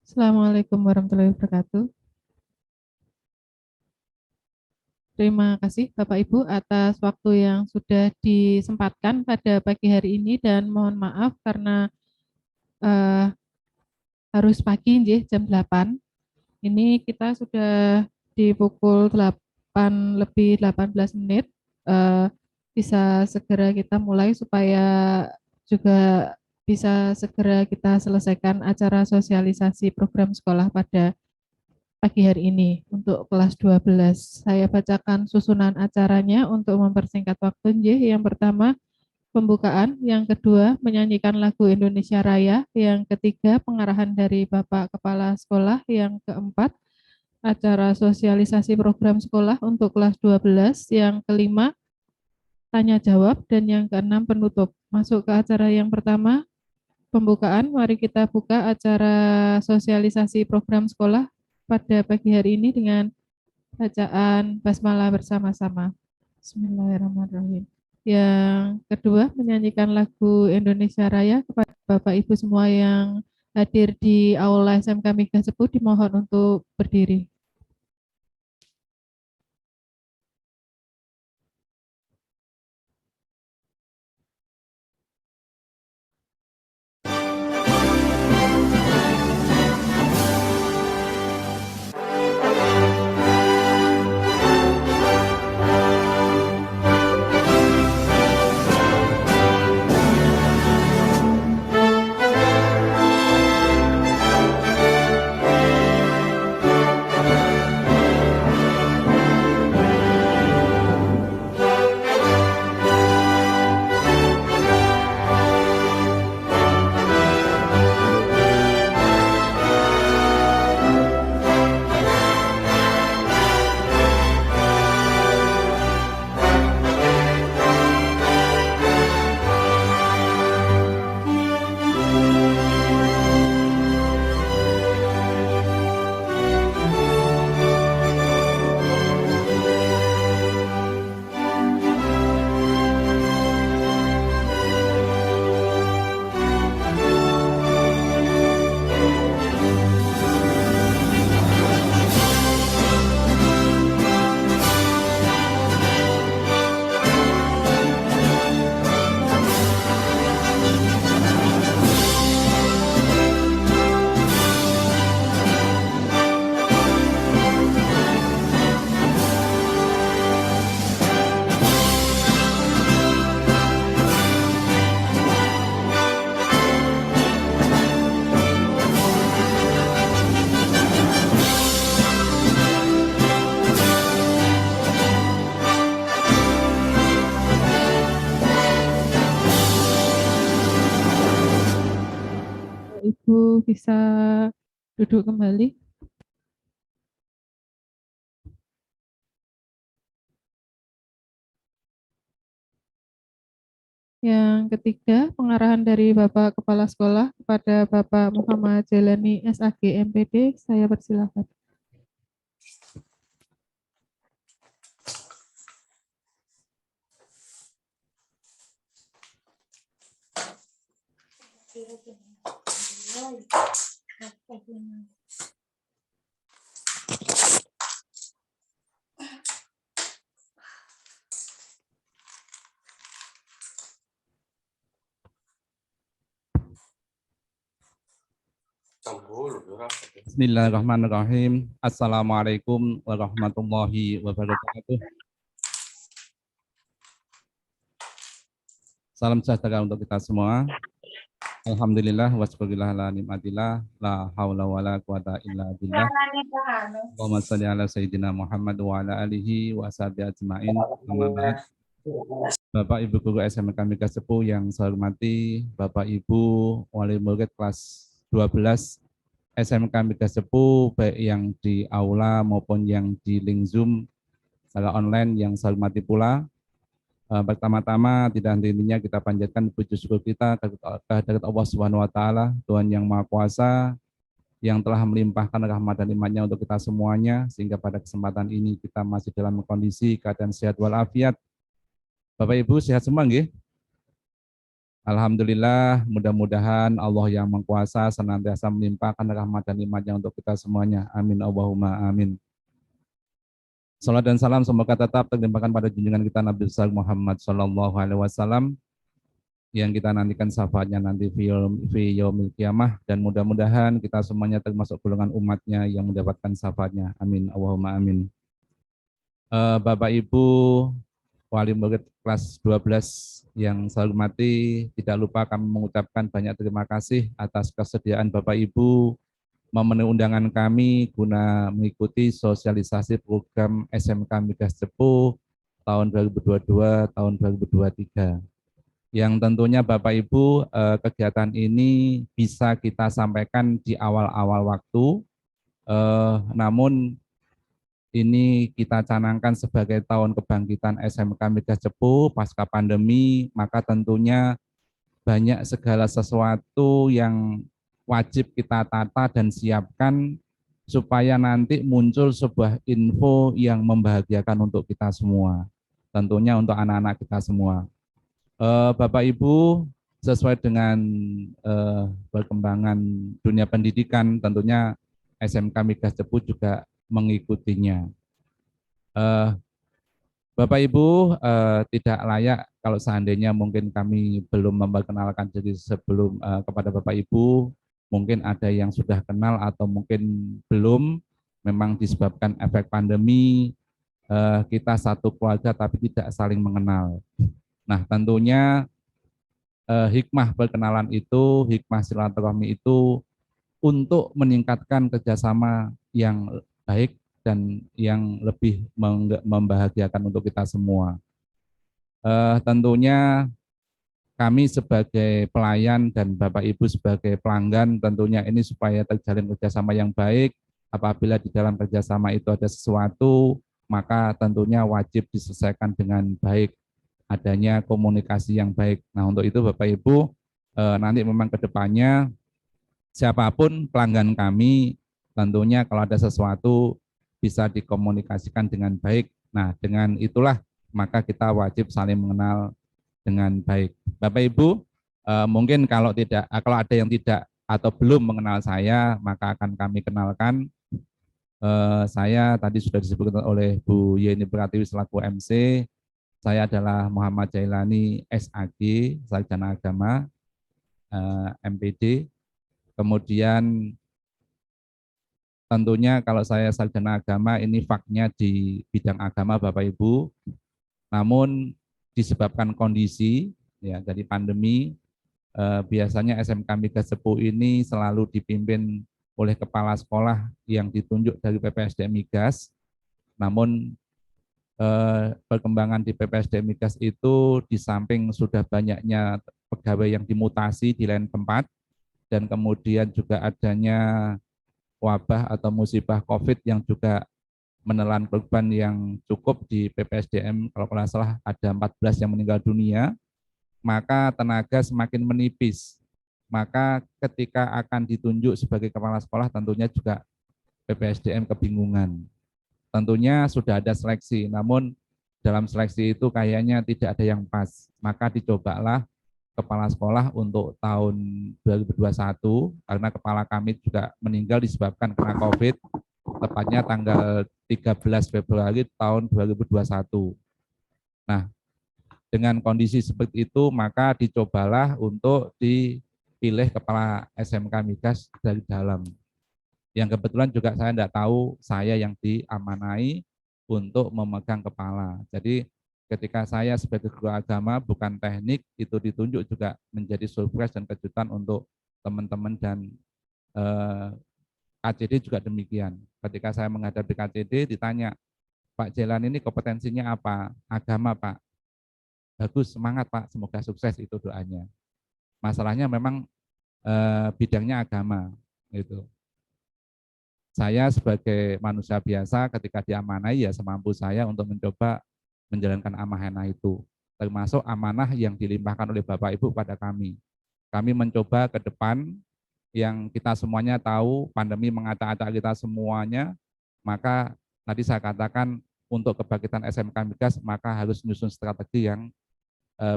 Assalamualaikum warahmatullahi wabarakatuh. Terima kasih Bapak Ibu atas waktu yang sudah disempatkan pada pagi hari ini dan mohon maaf karena eh, harus pagi jam 8. Ini kita sudah di pukul 8 lebih 18 menit. Eh, Bisa segera kita mulai supaya juga bisa segera kita selesaikan acara sosialisasi program sekolah pada pagi hari ini untuk kelas 12. Saya bacakan susunan acaranya untuk mempersingkat waktu. Yang pertama, pembukaan. Yang kedua, menyanyikan lagu Indonesia Raya. Yang ketiga, pengarahan dari Bapak Kepala Sekolah. Yang keempat, acara sosialisasi program sekolah untuk kelas 12. Yang kelima, tanya jawab. Dan yang keenam, penutup. Masuk ke acara yang pertama, pembukaan. Mari kita buka acara sosialisasi program sekolah pada pagi hari ini dengan bacaan basmalah bersama-sama. Bismillahirrahmanirrahim. Yang kedua, menyanyikan lagu Indonesia Raya. Kepada Bapak Ibu semua yang hadir di Aula SMK Mega Sepuh dimohon untuk berdiri. Ibu bisa duduk kembali. Yang ketiga, pengarahan dari Bapak Kepala Sekolah kepada Bapak Muhammad Jelani SAG MPD. Saya persilahkan. Bismillahirrahmanirrahim. Assalamualaikum warahmatullahi wabarakatuh. Salam sejahtera untuk kita semua. Alhamdulillah wassallallahu ala ni'matillah la haula wala quwata illa billah. Allahumma shalli ala sayyidina Muhammad wa ala alihi wa sahbihi ajmain. Amma ba'd. Bapak Ibu guru SMK Mega Sepuh yang saya hormati, Bapak Ibu wali murid kelas 12 SMK Mega Sepuh baik yang di aula maupun yang di link Zoom secara online yang saya hormati pula. Pertama-tama tidak henti-hentinya kita panjatkan puji syukur kita kehadirat Allah Subhanahu wa taala, Tuhan yang Maha Kuasa yang telah melimpahkan rahmat dan nikmat-Nya untuk kita semuanya sehingga pada kesempatan ini kita masih dalam kondisi keadaan sehat walafiat. Bapak Ibu sehat semua nggih? Alhamdulillah, mudah-mudahan Allah yang mengkuasa senantiasa melimpahkan rahmat dan nikmat-Nya untuk kita semuanya. Amin Allahumma amin. Salam dan salam semoga tetap terlimpahkan pada junjungan kita Nabi besar Muhammad Shallallahu Alaihi Wasallam yang kita nantikan syafaatnya nanti fi yaumil qiyamah, dan mudah-mudahan kita semuanya termasuk golongan umatnya yang mendapatkan syafaatnya. Amin Allahumma amin. Bapak Ibu wali murid kelas 12 yang saya hormati, tidak lupa kami mengucapkan banyak terima kasih atas kesediaan Bapak Ibu memenuhi undangan kami guna mengikuti sosialisasi program SMK Migas Cepu tahun 2022 tahun 2023. Yang tentunya Bapak Ibu, kegiatan ini bisa kita sampaikan di awal-awal waktu, namun ini kita canangkan sebagai tahun kebangkitan SMK Migas Cepu pasca pandemi, maka tentunya banyak segala sesuatu yang wajib kita tata dan siapkan supaya nanti muncul sebuah info yang membahagiakan untuk kita semua, tentunya untuk anak-anak kita semua. Bapak Ibu, sesuai dengan perkembangan dunia pendidikan, tentunya SMK Migas Cepu juga mengikutinya. Bapak Ibu, tidak layak kalau seandainya mungkin kami belum memperkenalkan diri sebelum kepada Bapak Ibu, mungkin ada yang sudah kenal atau mungkin belum, memang disebabkan efek pandemi, kita satu keluarga tapi tidak saling mengenal. Nah, tentunya hikmah perkenalan itu, hikmah silaturahmi itu untuk meningkatkan kerjasama yang baik dan yang lebih membahagiakan untuk kita semua. Tentunya kami sebagai pelayan dan Bapak Ibu sebagai pelanggan, tentunya ini supaya terjalin kerjasama yang baik. Apabila di dalam kerjasama itu ada sesuatu, maka tentunya wajib diselesaikan dengan baik, adanya komunikasi yang baik. Nah, untuk itu Bapak Ibu, nanti memang ke depannya siapapun pelanggan kami, tentunya kalau ada sesuatu bisa dikomunikasikan dengan baik. Nah, dengan itulah maka kita wajib saling mengenal dengan baik. Bapak Ibu, mungkin kalau ada yang tidak atau belum mengenal saya, maka akan kami kenalkan. Saya tadi sudah disebutkan oleh Bu Yeni Pratiwi selaku MC. Saya adalah Muhammad Jailani SAG, Sarjana Agama, MPD. Kemudian tentunya kalau saya sarjana agama ini faknya di bidang agama Bapak Ibu. Namun disebabkan kondisi ya dari pandemi, biasanya SMK Migas Cepu ini selalu dipimpin oleh kepala sekolah yang ditunjuk dari PPSDM Migas. Namun perkembangan di PPSDM Migas itu di samping sudah banyaknya pegawai yang dimutasi di lain tempat, dan kemudian juga adanya wabah atau musibah COVID yang juga menelan korban yang cukup di PPSDM, kalau tidak salah ada 14 yang meninggal dunia, maka tenaga semakin menipis. Maka ketika akan ditunjuk sebagai kepala sekolah tentunya juga PPSDM kebingungan. Tentunya sudah ada seleksi, namun dalam seleksi itu kayaknya tidak ada yang pas. Maka dicobalah kepala sekolah untuk tahun 2021, karena kepala kami juga meninggal disebabkan kena COVID, tepatnya tanggal 13 Februari tahun 2021. Nah, dengan kondisi seperti itu, maka dicobalah untuk dipilih kepala SMK Migas dari dalam. Yang kebetulan juga saya tidak tahu saya yang diamanai untuk memegang kepala. Jadi ketika saya sebagai guru agama bukan teknik, itu ditunjuk juga menjadi surprise dan kejutan untuk teman-teman, dan KCD juga demikian. Ketika saya menghadapi KCD ditanya, Pak Jelan ini kompetensinya apa? Agama Pak. Bagus, semangat Pak, semoga sukses, itu doanya. Masalahnya memang bidangnya agama gitu. Saya sebagai manusia biasa ketika diamanai ya semampu saya untuk mencoba menjalankan amanah itu, termasuk amanah yang dilimpahkan oleh Bapak Ibu pada kami. Kami mencoba ke depan, yang kita semuanya tahu pandemi mengacak-acak kita semuanya, maka tadi saya katakan untuk kebangkitan SMK Migas maka harus menyusun strategi yang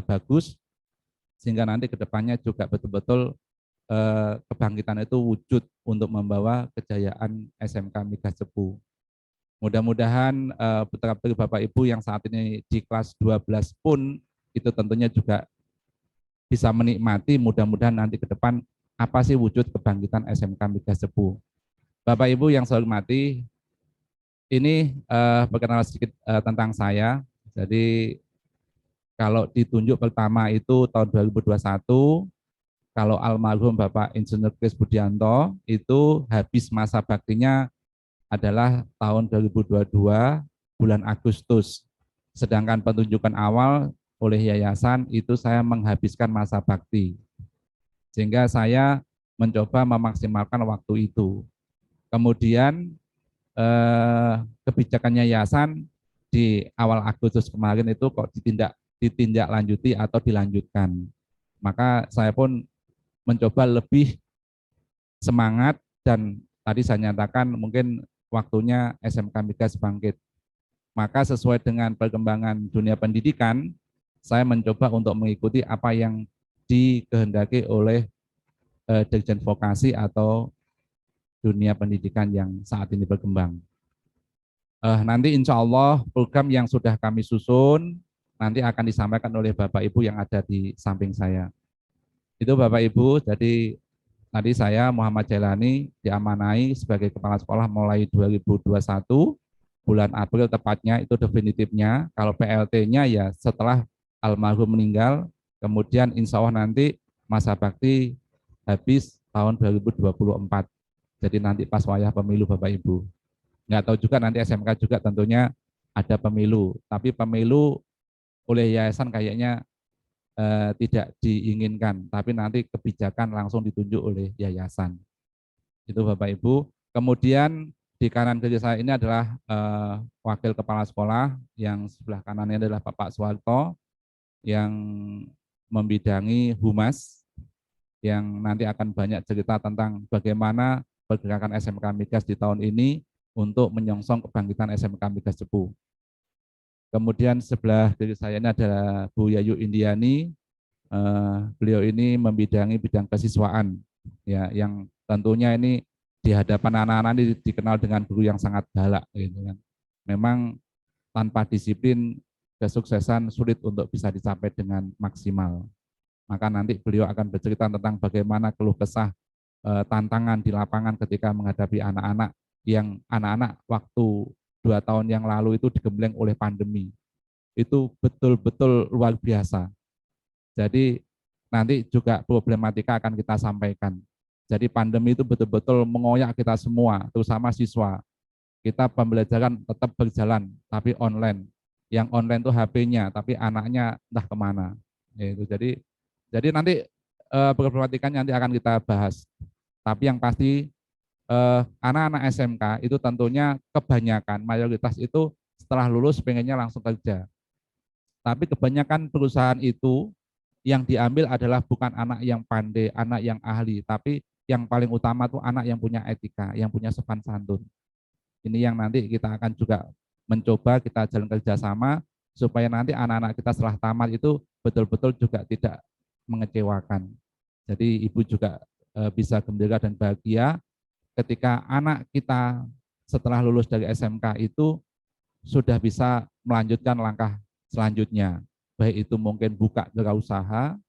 bagus, sehingga nanti ke depannya juga betul-betul kebangkitan itu wujud untuk membawa kejayaan SMK Migas Cepu. Mudah-mudahan putra-putri Bapak Ibu yang saat ini di kelas 12 pun itu tentunya juga bisa menikmati, mudah-mudahan nanti ke depan apa sih wujud kebangkitan SMK Migas Cepu. Bapak Ibu yang saya hormati, ini perkenalan sedikit tentang saya. Jadi kalau ditunjuk pertama itu tahun 2021, kalau almarhum Bapak Insinyur Kris Budianto itu habis masa baktinya adalah tahun 2022 bulan Agustus. Sedangkan penunjukan awal oleh yayasan itu saya menghabiskan masa bakti. Sehingga saya mencoba memaksimalkan waktu itu. Kemudian kebijakan yayasan di awal Agustus kemarin itu kok ditindaklanjuti atau dilanjutkan. Maka saya pun mencoba lebih semangat dan tadi saya nyatakan mungkin waktunya SMK Migas bangkit. Maka sesuai dengan perkembangan dunia pendidikan, saya mencoba untuk mengikuti apa yang dikehendaki oleh Dirjen Vokasi atau dunia pendidikan yang saat ini berkembang. Nanti insya Allah program yang sudah kami susun nanti akan disampaikan oleh Bapak Ibu yang ada di samping saya. Itu Bapak Ibu, jadi tadi saya Muhammad Jailani diamanai sebagai kepala sekolah mulai 2021 bulan April tepatnya itu definitifnya. Kalau PLT-nya ya setelah almarhum meninggal, kemudian insya Allah nanti masa bakti habis tahun 2024. Jadi nanti pas wayah pemilu Bapak Ibu. Nggak tahu juga nanti SMK juga tentunya ada pemilu, tapi pemilu oleh yayasan kayaknya tidak diinginkan, tapi nanti kebijakan langsung ditunjuk oleh yayasan. Itu Bapak Ibu. Kemudian di kanan kiri saya ini adalah wakil kepala sekolah, yang sebelah kanannya adalah Bapak Suwarto yang membidangi humas, yang nanti akan banyak cerita tentang bagaimana pergerakan SMK Migas di tahun ini untuk menyongsong kebangkitan SMK Migas Cepu. Kemudian sebelah kiri saya ini adalah Bu Yayu Indiani. Beliau ini membidangi bidang kesiswaan, ya, yang tentunya ini di hadapan anak-anak ini dikenal dengan guru yang sangat galak, gitu kan. Memang tanpa disiplin kesuksesan sulit untuk bisa dicapai dengan maksimal. Maka nanti beliau akan bercerita tentang bagaimana keluh kesah tantangan di lapangan ketika menghadapi anak-anak yang anak-anak waktu 2 tahun yang lalu itu digembleng oleh pandemi. Itu betul-betul luar biasa. Jadi nanti juga problematika akan kita sampaikan. Jadi pandemi itu betul-betul mengoyak kita semua, terutama siswa. Kita pembelajaran tetap berjalan, tapi online. Yang online itu HP-nya, tapi anaknya entah kemana. Itu jadi nanti problematikanya nanti akan kita bahas. Tapi yang pasti anak-anak SMK itu tentunya kebanyakan, mayoritas itu setelah lulus pengennya langsung kerja. Tapi kebanyakan perusahaan itu yang diambil adalah bukan anak yang pandai, anak yang ahli, tapi yang paling utama tuh anak yang punya etika, yang punya sopan santun. Ini yang nanti kita akan juga mencoba kita jalan kerjasama supaya nanti anak-anak kita setelah tamat itu betul-betul juga tidak mengecewakan. Jadi ibu juga bisa gembira dan bahagia ketika anak kita setelah lulus dari SMK itu sudah bisa melanjutkan langkah selanjutnya. Baik itu mungkin buka wirausaha,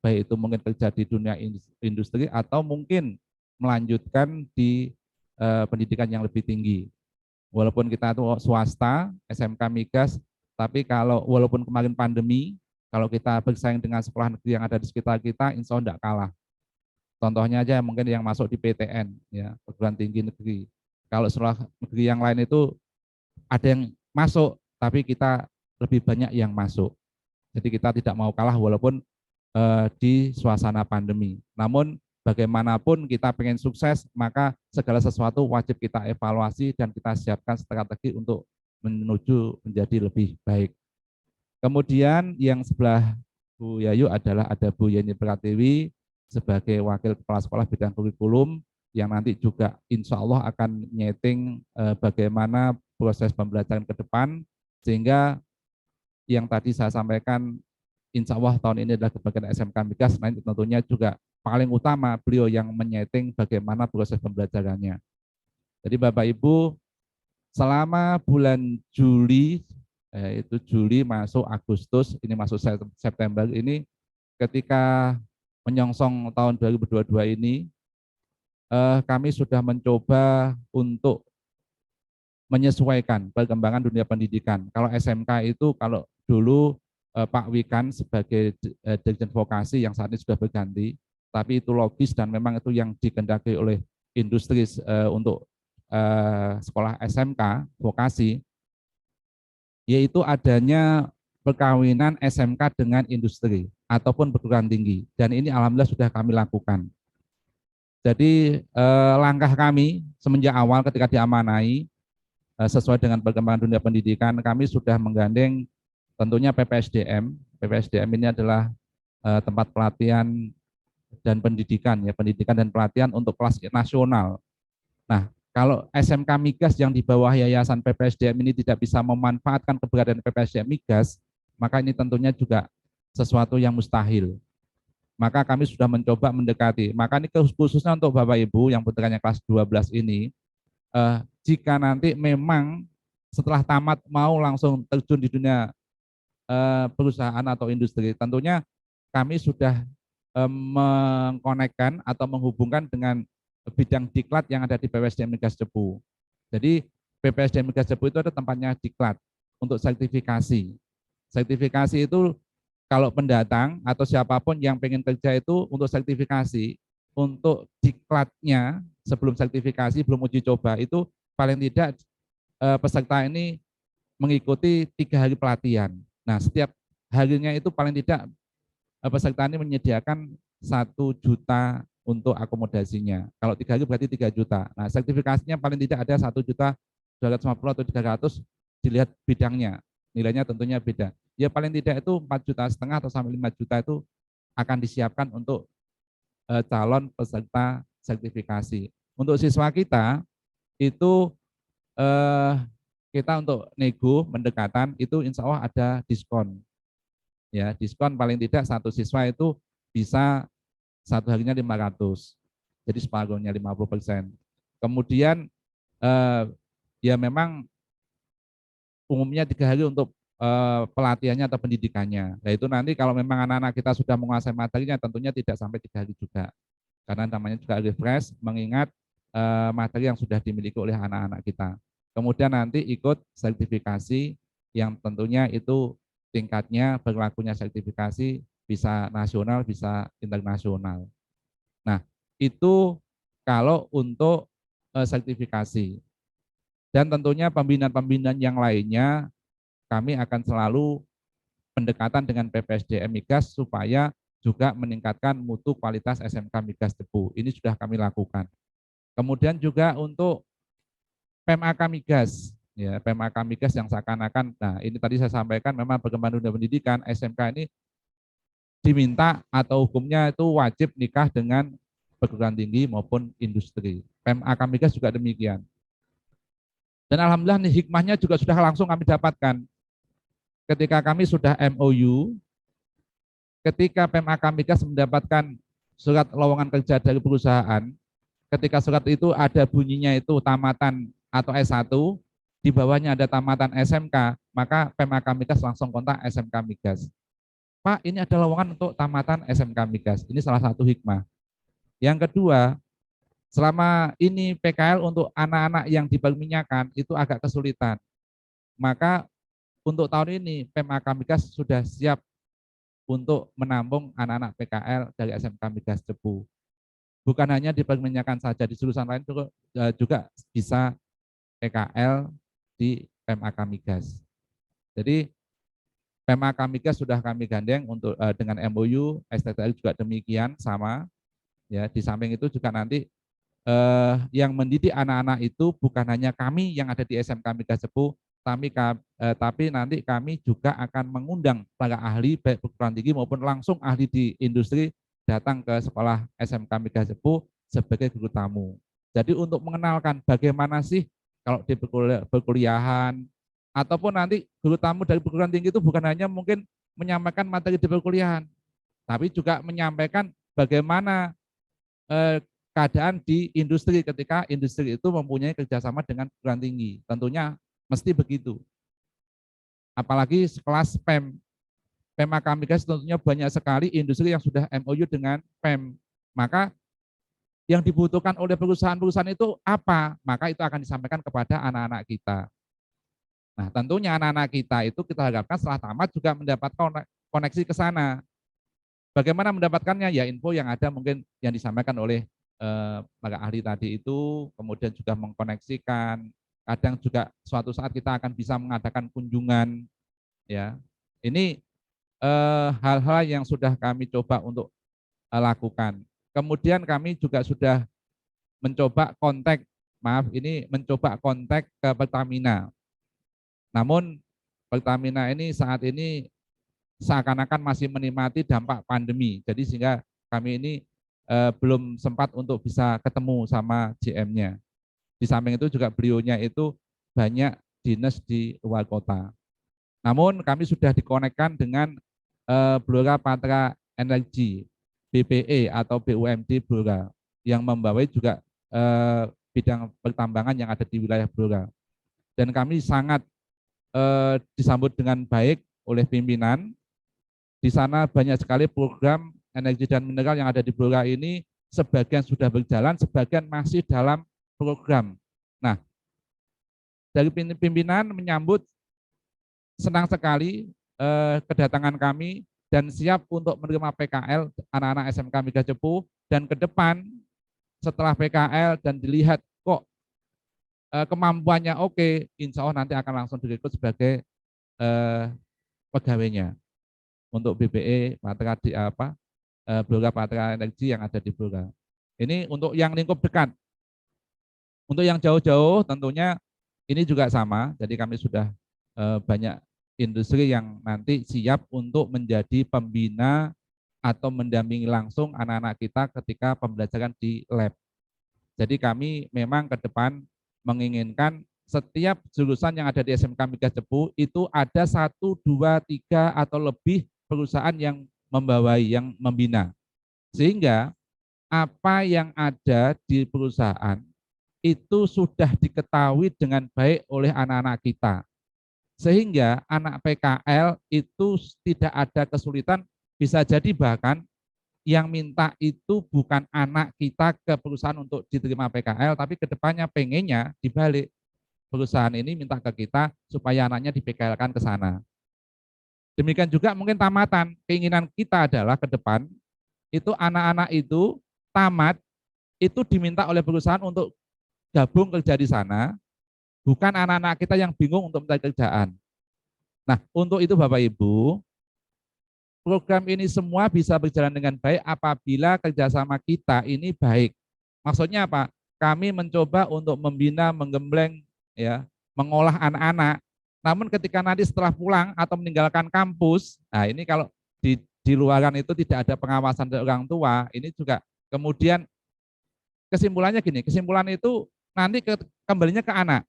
baik itu mungkin kerja di dunia industri, atau mungkin melanjutkan di pendidikan yang lebih tinggi. Walaupun kita itu swasta, SMK Migas, tapi kalau walaupun kemarin pandemi, kalau kita bersaing dengan sekolah negeri yang ada di sekitar kita, insya Allah tidak kalah. Contohnya aja mungkin yang masuk di PTN, ya, perguruan tinggi negeri. Kalau sekolah negeri yang lain itu ada yang masuk, tapi kita lebih banyak yang masuk. Jadi kita tidak mau kalah walaupun di suasana pandemi. Namun bagaimanapun kita pengen sukses, maka segala sesuatu wajib kita evaluasi dan kita siapkan strategi untuk menuju menjadi lebih baik. Kemudian yang sebelah Bu Yayu adalah ada Bu Yeni Pratiwi sebagai wakil kepala sekolah bidang kurikulum yang nanti juga insya Allah akan nyeting bagaimana proses pembelajaran ke depan, sehingga yang tadi saya sampaikan insya Allah tahun ini adalah kebagian SMK Migas, nanti tentunya juga paling utama beliau yang menyeting bagaimana proses pembelajarannya. Jadi Bapak Ibu, selama bulan Juli, itu Juli masuk Agustus, ini masuk September ini, ketika menyongsong tahun 2022 ini, kami sudah mencoba untuk menyesuaikan perkembangan dunia pendidikan. Kalau SMK itu, kalau dulu Pak Wikan sebagai Dirjen Vokasi yang saat ini sudah berganti, tapi itu logis dan memang itu yang dikehendaki oleh industri untuk sekolah SMK vokasi, yaitu adanya perkawinan SMK dengan industri ataupun perguruan tinggi, dan ini alhamdulillah sudah kami lakukan. Jadi langkah kami semenjak awal ketika diamanai, sesuai dengan perkembangan dunia pendidikan, kami sudah menggandeng tentunya PPSDM. PPSDM ini adalah tempat pelatihan dan pendidikan, ya, pendidikan dan pelatihan untuk kelas nasional. Nah, kalau SMK Migas yang di bawah Yayasan PPSDM ini tidak bisa memanfaatkan keberadaan PPSDM Migas, maka ini tentunya juga sesuatu yang mustahil. Maka kami sudah mencoba mendekati. Maka ini khususnya untuk Bapak Ibu yang putranya kelas 12 ini, jika nanti memang setelah tamat mau langsung terjun di dunia perusahaan atau industri, tentunya kami sudah mengkonekkan atau menghubungkan dengan bidang diklat yang ada di PPSDM Migas Cepu. Jadi PPSDM Migas Cepu itu ada tempatnya diklat untuk sertifikasi. Sertifikasi itu kalau pendatang atau siapapun yang pengen kerja itu untuk sertifikasi, untuk diklatnya sebelum sertifikasi, belum uji coba itu paling tidak peserta ini mengikuti 3 hari pelatihan. Nah, setiap harinya itu paling tidak peserta ini menyediakan 1 juta untuk akomodasinya. Kalau 3 hari berarti 3 juta. Nah, sertifikasinya paling tidak ada 1.250.000 atau 300 dilihat bidangnya. Nilainya tentunya beda. Ya paling tidak itu 4,5 juta atau sampai 5 juta itu akan disiapkan untuk calon peserta sertifikasi. Untuk siswa kita itu kita untuk nego pendekatan itu insya Allah ada diskon. Ya, diskon paling tidak satu siswa itu bisa 1 harinya 500. Jadi separuhnya 50%. Kemudian ya memang umumnya 3 hari untuk pelatihannya atau pendidikannya. Nah itu nanti kalau memang anak-anak kita sudah menguasai materinya tentunya tidak sampai 3 hari juga. Karena namanya juga refresh mengingat materi yang sudah dimiliki oleh anak-anak kita. Kemudian nanti ikut sertifikasi yang tentunya itu tingkatnya berlakunya sertifikasi bisa nasional, bisa internasional. Nah, itu kalau untuk sertifikasi. Dan tentunya pembinaan-pembinaan yang lainnya kami akan selalu pendekatan dengan PPSDM Migas supaya juga meningkatkan mutu kualitas SMK Migas Cepu. Ini sudah kami lakukan. Kemudian juga untuk PMAK Migas, ya PMAK Migas yang seakan-akan, nah ini tadi saya sampaikan memang perkembangan dunia pendidikan SMK ini diminta atau hukumnya itu wajib nikah dengan perguruan tinggi maupun industri. PMAK Migas juga demikian. Dan alhamdulillah nih, hikmahnya juga sudah langsung kami dapatkan. Ketika kami sudah MOU, ketika PMAK Migas mendapatkan surat lowongan kerja dari perusahaan, ketika surat itu ada bunyinya itu tamatan atau S1, di bawahnya ada tamatan SMK, maka PMAK Migas langsung kontak SMK Migas. Pak, ini ada lowongan untuk tamatan SMK Migas. Ini salah satu hikmah. Yang kedua, selama ini PKL untuk anak-anak yang di perminyakan itu agak kesulitan. Maka untuk tahun ini PMAK Migas sudah siap untuk menampung anak-anak PKL dari SMK Migas Cepu. Bukan hanya di perminyakan saja, di jurusan lain juga bisa PKL di PMAK Migas. Jadi PMAK Migas sudah kami gandeng untuk dengan MOU, STTL juga demikian sama. Ya, di samping itu juga nanti yang mendidik anak-anak itu bukan hanya kami yang ada di SMK Migas Cepu, tapi nanti kami juga akan mengundang para ahli baik perguruan tinggi maupun langsung ahli di industri datang ke sekolah SMK Migas Cepu sebagai guru tamu. Jadi untuk mengenalkan bagaimana sih kalau di perkuliahan ataupun nanti guru tamu dari perguruan tinggi itu bukan hanya mungkin menyampaikan materi di perkuliahan, tapi juga menyampaikan bagaimana keadaan di industri ketika industri itu mempunyai kerjasama dengan perguruan tinggi. Tentunya mesti begitu. Apalagi sekelas PEM. PEMAK Migas tentunya banyak sekali industri yang sudah MOU dengan PEM. Maka yang dibutuhkan oleh perusahaan-perusahaan itu apa? Maka itu akan disampaikan kepada anak-anak kita. Nah, tentunya anak-anak kita itu kita harapkan setelah tamat juga mendapat koneksi ke sana. Bagaimana mendapatkannya? Ya info yang ada mungkin yang disampaikan oleh para ahli tadi itu, kemudian juga mengkoneksikan. Kadang juga suatu saat kita akan bisa mengadakan kunjungan, ya. Ini hal-hal yang sudah kami coba untuk lakukan. Kemudian kami juga sudah mencoba kontak ke Pertamina. Namun Pertamina ini saat ini seakan-akan masih menikmati dampak pandemi. Jadi sehingga kami ini belum sempat untuk bisa ketemu sama GM-nya. Di samping itu juga beliaunya itu banyak dinas di luar kota. Namun kami sudah dikonekkan dengan Blora Patra Energi, BPE atau BUMD Blora, yang membawa juga bidang pertambangan yang ada di wilayah Blora. Dan kami sangat disambut dengan baik oleh pimpinan. Di sana banyak sekali program energi dan mineral yang ada di Blora ini, sebagian sudah berjalan, sebagian masih dalam program. Nah, dari pimpinan menyambut senang sekali kedatangan kami dan siap untuk menerima PKL anak-anak SMK Migas Cepu, dan ke depan setelah PKL dan dilihat kok kemampuannya oke, insya Allah nanti akan langsung direkrut sebagai pegawainya untuk BPE Patra di Blora Patra Energi yang ada di Blora. Ini untuk yang lingkup dekat. Untuk yang jauh-jauh tentunya ini juga sama. Jadi kami sudah banyak industri yang nanti siap untuk menjadi pembina atau mendampingi langsung anak-anak kita ketika pembelajaran di lab. Jadi kami memang ke depan menginginkan setiap jurusan yang ada di SMK Migas Cepu itu ada 1, 2, 3 atau lebih perusahaan yang membawai, yang membina. Sehingga apa yang ada di perusahaan itu sudah diketahui dengan baik oleh anak-anak kita. Sehingga anak PKL itu tidak ada kesulitan, bisa jadi bahkan yang minta itu bukan anak kita ke perusahaan untuk diterima PKL, tapi kedepannya pengennya dibalik. Perusahaan ini minta ke kita supaya anaknya di PKL-kan ke sana. Demikian juga mungkin tamatan, keinginan kita adalah ke depan itu anak-anak itu tamat itu diminta oleh perusahaan untuk gabung kerja di sana, bukan anak-anak kita yang bingung untuk mencari kerjaan. Nah, untuk itu Bapak Ibu, program ini semua bisa berjalan dengan baik apabila kerjasama kita ini baik. Maksudnya apa? Kami mencoba untuk membina, menggembleng, ya, mengolah anak-anak. Namun ketika nanti setelah pulang atau meninggalkan kampus, nah ini kalau di luaran itu tidak ada pengawasan dari orang tua, ini juga kemudian kesimpulannya gini, kesimpulan itu nanti kembalinya ke anak.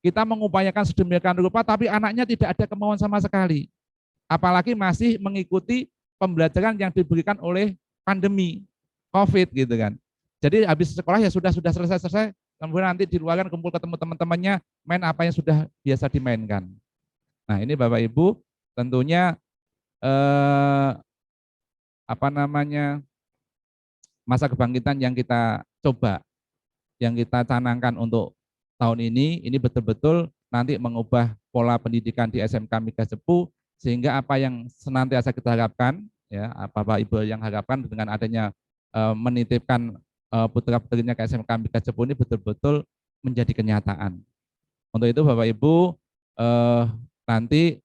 Kita mengupayakan sedemikian rupa, tapi anaknya tidak ada kemauan sama sekali. Apalagi masih mengikuti pembelajaran yang diberikan oleh pandemi COVID gitu kan. Jadi habis sekolah ya sudah selesai, kemudian nanti di luar kumpul ketemu teman-temannya, main apa yang sudah biasa dimainkan. Nah ini Bapak Ibu tentunya masa kebangkitan yang kita coba, yang kita canangkan untuk tahun ini betul-betul nanti mengubah pola pendidikan di SMK Migas Cepu, sehingga apa yang senantiasa kita harapkan, ya Bapak Ibu yang harapkan dengan adanya menitipkan putra-putrinya ke SMK Migas Cepu ini betul-betul menjadi kenyataan. Untuk itu Bapak Ibu nanti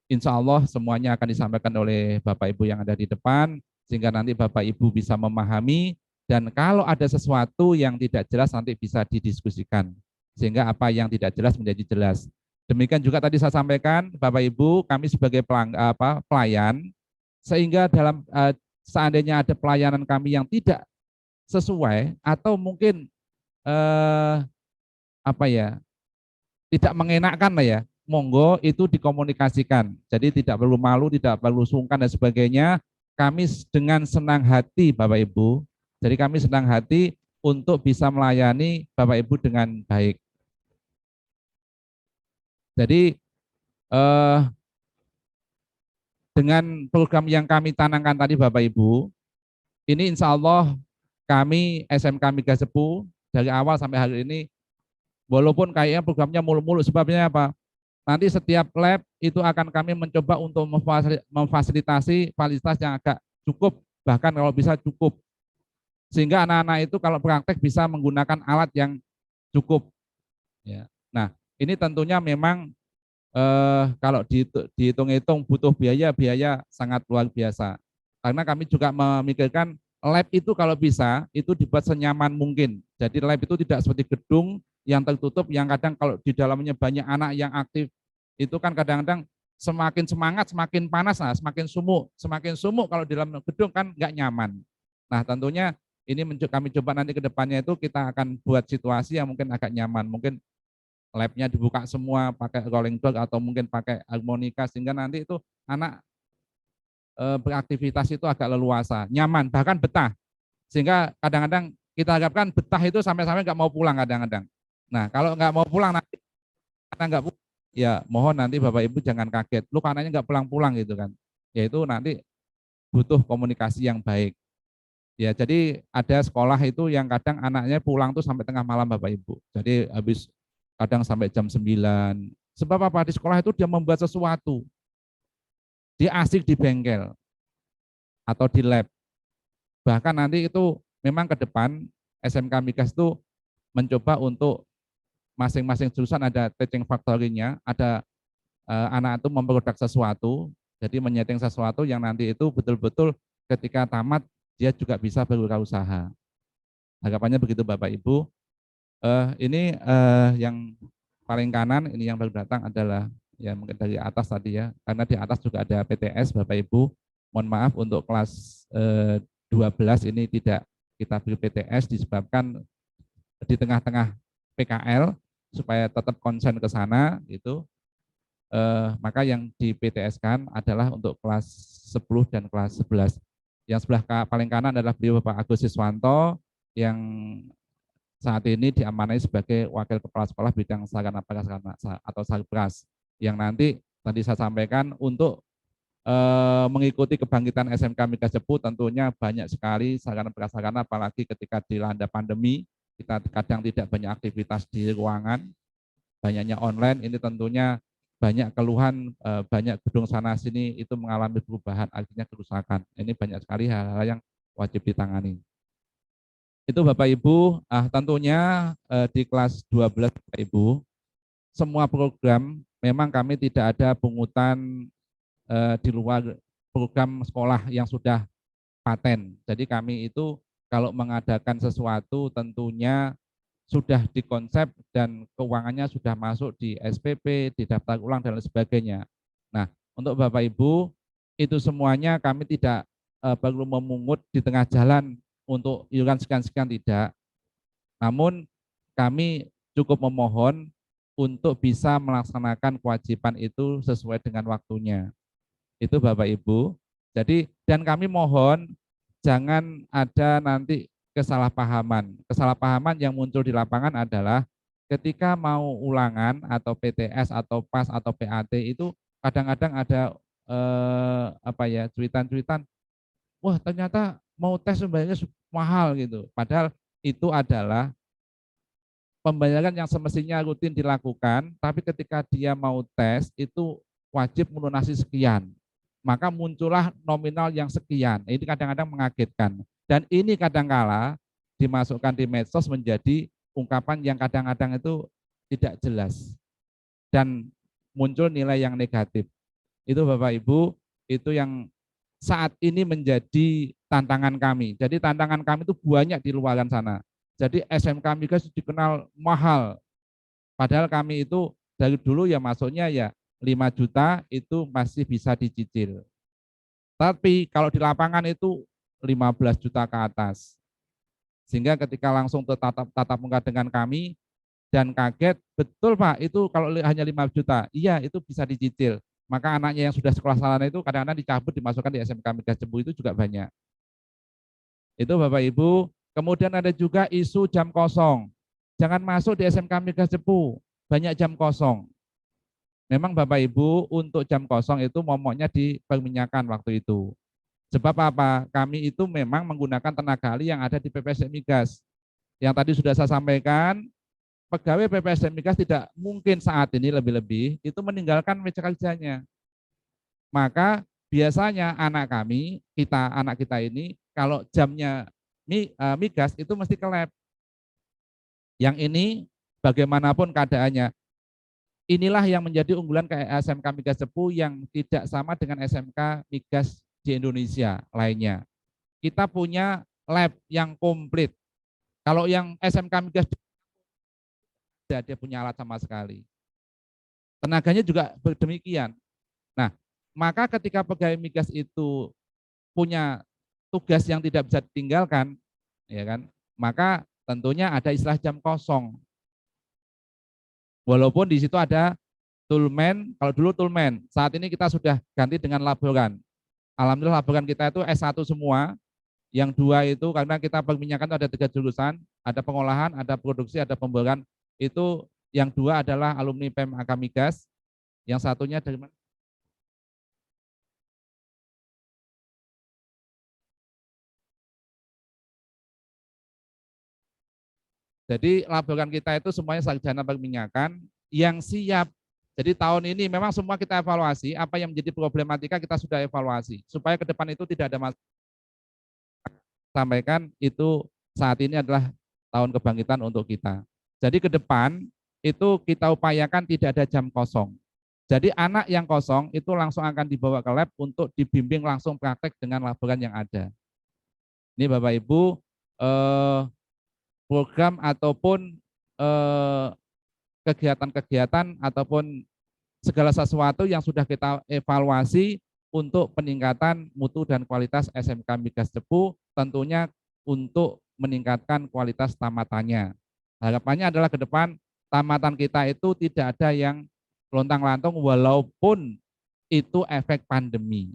insya Allah semuanya akan disampaikan oleh Bapak Ibu yang ada di depan, sehingga nanti Bapak Ibu bisa memahami, dan kalau ada sesuatu yang tidak jelas nanti bisa didiskusikan, sehingga apa yang tidak jelas menjadi jelas. Demikian juga tadi saya sampaikan, Bapak Ibu, kami sebagai pelayan, sehingga dalam seandainya ada pelayanan kami yang tidak sesuai atau mungkin tidak mengenakkan lah ya, monggo itu dikomunikasikan. Jadi tidak perlu malu, tidak perlu sungkan dan sebagainya. Kami dengan senang hati Bapak Ibu. Jadi kami senang hati untuk bisa melayani Bapak Ibu dengan baik. Jadi dengan program yang kami tanamkan tadi Bapak Ibu, ini insya Allah kami SMK Migas Sepuh dari awal sampai hari ini, walaupun kayaknya programnya mulu-mulu, sebabnya apa? Nanti setiap lab itu akan kami mencoba untuk memfasilitasi fasilitas yang agak cukup, bahkan kalau bisa cukup. Sehingga anak-anak itu kalau praktek bisa menggunakan alat yang cukup. Ya. Nah, ini tentunya memang kalau dihitung-hitung butuh biaya sangat luar biasa. Karena kami juga memikirkan lab itu kalau bisa itu dibuat senyaman mungkin. Jadi lab itu tidak seperti gedung yang tertutup yang kadang kalau di dalamnya banyak anak yang aktif itu kan kadang-kadang semakin semangat semakin panas, nah semakin sumuk kalau di dalam gedung kan nggak nyaman. Nah tentunya ini kami coba nanti ke depannya itu kita akan buat situasi yang mungkin agak nyaman, mungkin labnya dibuka semua pakai rolling door atau mungkin pakai harmonika sehingga nanti itu anak beraktivitas itu agak leluasa, nyaman, bahkan betah. Sehingga kadang-kadang kita harapkan betah itu sampai-sampai nggak mau pulang kadang-kadang. Nah kalau nggak mau pulang nanti karena nggak pulang, ya mohon nanti Bapak Ibu jangan kaget, lu anaknya nggak pulang-pulang gitu kan. Yaitu nanti butuh komunikasi yang baik. Ya jadi ada sekolah itu yang kadang anaknya pulang tuh sampai tengah malam Bapak Ibu. Jadi habis kadang sampai jam 9. Sebab apa? Di sekolah itu dia membuat sesuatu. Dia asik di bengkel atau di lab. Bahkan nanti itu memang ke depan SMK Migas itu mencoba untuk masing-masing jurusan ada teaching factory-nya, ada anak itu memproduksi sesuatu, jadi menyeting sesuatu yang nanti itu betul-betul ketika tamat dia juga bisa berwirausaha. Harapannya begitu Bapak Ibu. Ini yang paling kanan ini yang baru datang adalah ya mungkin dari atas tadi ya, karena di atas juga ada PTS Bapak Ibu. Mohon maaf untuk kelas 12 ini tidak kita beri PTS disebabkan di tengah-tengah PKL supaya tetap konsen ke sana gitu. Maka yang di PTS-kan adalah untuk kelas 10 dan kelas 11. Yang sebelah paling kanan adalah beliau Bapak Agus Siswanto yang saat ini diamanai sebagai Wakil Kepala Sekolah Bidang Sarana Prasarana atau Sarpras yang nanti tadi saya sampaikan untuk mengikuti kebangkitan SMK Migas Sepuh tentunya banyak sekali sarana prasarana apalagi ketika dilanda pandemi kita kadang tidak banyak aktivitas di ruangan, banyaknya online ini tentunya banyak keluhan, banyak gedung sana sini itu mengalami perubahan akhirnya kerusakan. Ini banyak sekali hal-hal yang wajib ditangani. Itu Bapak Ibu, tentunya di kelas 12 Bapak Ibu, semua program memang kami tidak ada pungutan di luar program sekolah yang sudah paten. Jadi kami itu kalau mengadakan sesuatu tentunya sudah dikonsep dan keuangannya sudah masuk di SPP, di daftar ulang dan lain sebagainya. Nah, untuk Bapak Ibu itu semuanya kami tidak perlu memungut di tengah jalan untuk iuran sekian-sekian tidak. Namun kami cukup memohon untuk bisa melaksanakan kewajiban itu sesuai dengan waktunya. Itu Bapak Ibu. Jadi dan kami mohon jangan ada nanti kesalahpahaman. Kesalahpahaman yang muncul di lapangan adalah ketika mau ulangan atau PTS atau PAS atau PAT itu kadang-kadang ada cuitan-cuitan, wah ternyata mau tes sebenarnya mahal gitu. Padahal itu adalah pembayaran yang semestinya rutin dilakukan, tapi ketika dia mau tes itu wajib melunasi sekian. Maka muncullah nominal yang sekian. Ini kadang-kadang mengagetkan. Dan ini kadang-kala dimasukkan di medsos menjadi ungkapan yang kadang-kadang itu tidak jelas. Dan muncul nilai yang negatif. Itu Bapak Ibu, itu yang saat ini menjadi tantangan kami. Jadi tantangan kami itu banyak di luaran sana. Jadi SMK Migas dikenal mahal. Padahal kami itu dari dulu ya masuknya ya 5 juta itu masih bisa dicicil. Tapi kalau di lapangan itu 15 juta ke atas. Sehingga ketika langsung tatap muka dengan kami, dan kaget, betul Pak, itu kalau hanya 5 juta, iya itu bisa dicicil. Maka anaknya yang sudah sekolah sarjana itu kadang-kadang dicabut, dimasukkan di SMK Migas Cepu itu juga banyak. Itu Bapak Ibu. Kemudian ada juga isu jam kosong. Jangan masuk di SMK Migas Cepu, banyak jam kosong. Memang Bapak Ibu untuk jam kosong itu momoknya di perminyakan waktu itu. Sebab apa? Kami itu memang menggunakan tenaga ahli yang ada di PPSM Migas. Yang tadi sudah saya sampaikan, pegawai PPSM Migas tidak mungkin saat ini lebih-lebih itu meninggalkan meja kerjanya. Maka biasanya anak kita ini kalau jamnya migas itu mesti ke lab. Yang ini bagaimanapun keadaannya, inilah yang menjadi unggulan SMK Migas Cepu yang tidak sama dengan SMK Migas di Indonesia lainnya. Kita punya lab yang komplit. Kalau yang SMK Migas dia punya alat sama sekali. Tenaganya juga demikian. Nah, maka ketika pegawai migas itu punya tugas yang tidak bisa ditinggalkan, ya kan? Maka tentunya ada istilah jam kosong. Walaupun di situ ada toolman, kalau dulu toolman, saat ini kita sudah ganti dengan laboran. Alhamdulillah laboran kita itu S1 semua, yang 2 itu karena kita perminyakan itu ada 3 jurusan, ada pengolahan, ada produksi, ada pemboran. Itu yang 2 adalah alumni PMAK Migas, yang satunya dari mana? Jadi laboran kita itu semuanya sarjana perminyakan yang siap. Jadi tahun ini memang semua kita evaluasi, apa yang menjadi problematika kita sudah evaluasi. Supaya ke depan itu tidak ada masalah. Sampaikan itu saat ini adalah tahun kebangkitan untuk kita. Jadi ke depan itu kita upayakan tidak ada jam kosong. Jadi anak yang kosong itu langsung akan dibawa ke lab untuk dibimbing langsung praktek dengan laboran yang ada. Ini Bapak Ibu, program ataupun kegiatan-kegiatan ataupun segala sesuatu yang sudah kita evaluasi untuk peningkatan mutu dan kualitas SMK Migas Cepu, tentunya untuk meningkatkan kualitas tamatannya. Harapannya adalah ke depan tamatan kita itu tidak ada yang lontang-lantung walaupun itu efek pandemi.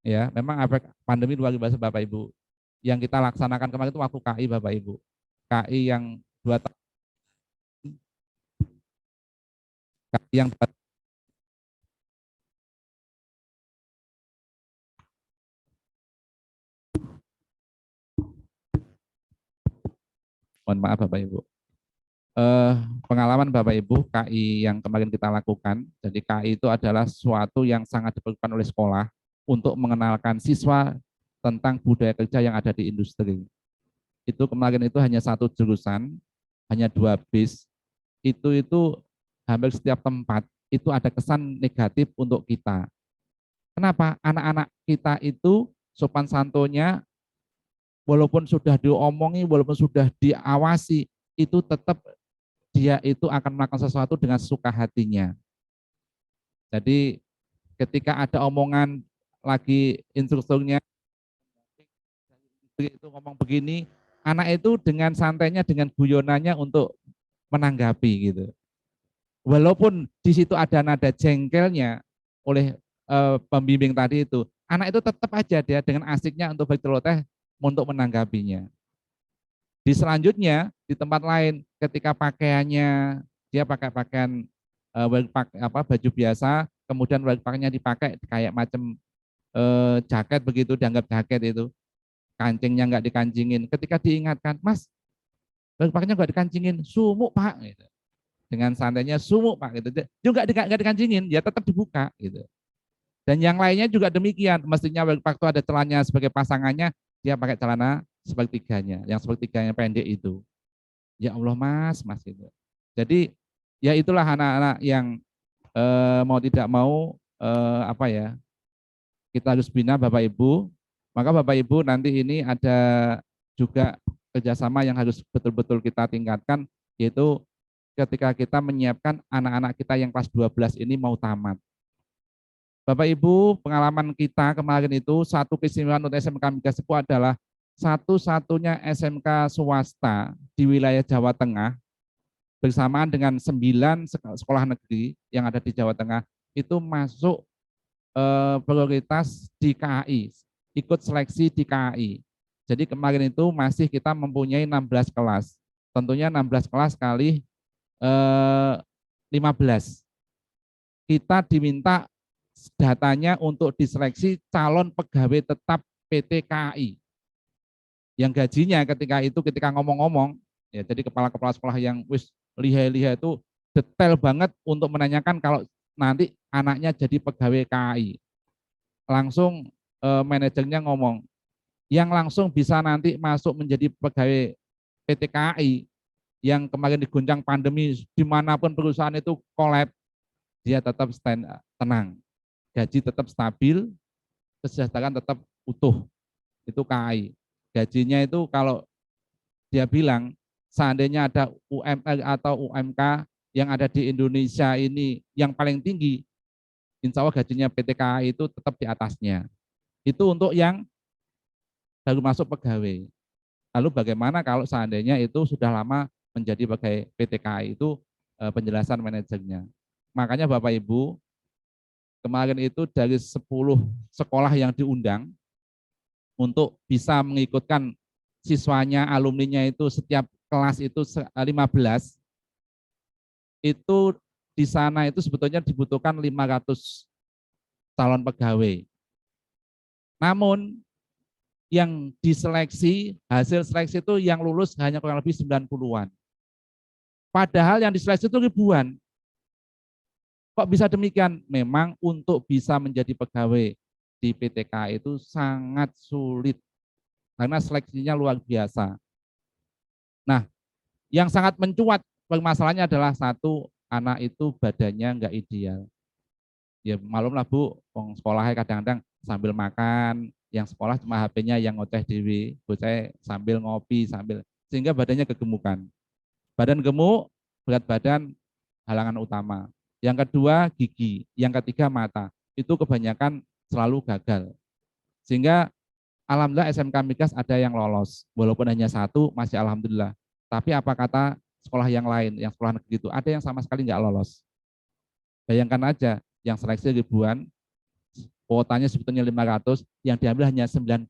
Ya, memang efek pandemi luar biasa Bapak Ibu. Yang kita laksanakan kemarin itu waktu KI Bapak Ibu. KI yang 2 tahun, KI yang mohon maaf Bapak Ibu. Pengalaman Bapak Ibu KI yang kemarin kita lakukan, jadi KI itu adalah suatu yang sangat diperlukan oleh sekolah untuk mengenalkan siswa tentang budaya kerja yang ada di industri. Itu kemarin itu hanya 1 jurusan, hanya 2 bis, itu hampir setiap tempat itu ada kesan negatif untuk kita. Kenapa? Anak-anak kita itu sopan santunnya, walaupun sudah diomongi, walaupun sudah diawasi, itu tetap dia itu akan melakukan sesuatu dengan suka hatinya. Jadi ketika ada omongan lagi instrukturnya itu ngomong begini, anak itu dengan santainya, dengan guyonannya untuk menanggapi gitu. Walaupun di situ ada nada jengkelnya oleh pembimbing tadi itu, anak itu tetap aja dia dengan asiknya untuk berceloteh untuk menanggapinya. Di selanjutnya di tempat lain ketika pakaiannya dia pakai pakaian baju biasa, kemudian pakaiannya dipakai kayak macam jaket begitu, dianggap jaket itu, kancingnya nggak dikancingin. Ketika diingatkan, Mas, pakaiannya nggak dikancingin, sumuk Pak, gitu. Dengan santainya sumuk Pak, gitu. Juga nggak dikancingin, ya tetap dibuka, gitu. Dan yang lainnya juga demikian, mestinya waktu ada celananya sebagai pasangannya, dia pakai celana sepertiganya, yang sepertiganya pendek itu. Ya Allah Mas itu. Jadi ya itulah anak-anak yang mau tidak mau kita harus bina Bapak Ibu. Maka Bapak Ibu nanti ini ada juga kerjasama yang harus betul-betul kita tingkatkan, yaitu ketika kita menyiapkan anak-anak kita yang kelas 12 ini mau tamat. Bapak Ibu, pengalaman kita kemarin itu satu keistimewaan untuk SMK Migas Cepu adalah satu-satunya SMK swasta di wilayah Jawa Tengah bersamaan dengan 9 sekolah negeri yang ada di Jawa Tengah itu masuk prioritas di KAI, ikut seleksi di KAI. Jadi kemarin itu masih kita mempunyai 16 kelas. Tentunya 16 kelas kali 15. Kita diminta datanya untuk diseleksi calon pegawai tetap PT KAI. Yang gajinya ketika ngomong-ngomong, ya jadi kepala-kepala sekolah yang wis lihai-lihai itu detail banget untuk menanyakan kalau nanti anaknya jadi pegawai KAI. Langsung manajernya ngomong, yang langsung bisa nanti masuk menjadi pegawai PT KAI yang kemarin diguncang pandemi, dimanapun perusahaan itu kolab, dia tetap tenang, gaji tetap stabil, kesejahteraan tetap utuh, itu KAI. Gajinya itu kalau dia bilang, seandainya ada UMR atau UMK yang ada di Indonesia ini yang paling tinggi, insya Allah gajinya PT KAI itu tetap di atasnya. Itu untuk yang baru masuk pegawai. Lalu bagaimana kalau seandainya itu sudah lama menjadi pegawai PT KAI, itu penjelasan manajernya. Makanya Bapak Ibu, kemarin itu dari 10 sekolah yang diundang untuk bisa mengikutkan siswanya, alumninya itu setiap kelas itu 15, itu di sana itu sebetulnya dibutuhkan 500 calon pegawai. Namun yang diseleksi, hasil seleksi itu yang lulus hanya kurang lebih 90-an. Padahal yang diseleksi itu ribuan. Kok bisa demikian? Memang untuk bisa menjadi pegawai di PTK itu sangat sulit karena seleksinya luar biasa. Nah, yang sangat mencuat permasalahannya adalah satu, anak itu badannya nggak ideal. Ya malumlah Bu, sekolahnya kadang-kadang sambil makan, yang sekolah cuma HP-nya yang ngoceh dewi, bocah sambil ngopi, sehingga badannya kegemukan. Badan gemuk, berat badan halangan utama. Yang kedua gigi, yang ketiga mata. Itu kebanyakan selalu gagal. Sehingga alhamdulillah SMK Migas ada yang lolos, walaupun hanya 1 masih alhamdulillah. Tapi apa kata sekolah yang lain, yang sekolah negeri itu ada yang sama sekali nggak lolos. Bayangkan aja, yang seleksi ribuan, kuotanya sebetulnya 500, yang diambil hanya 90.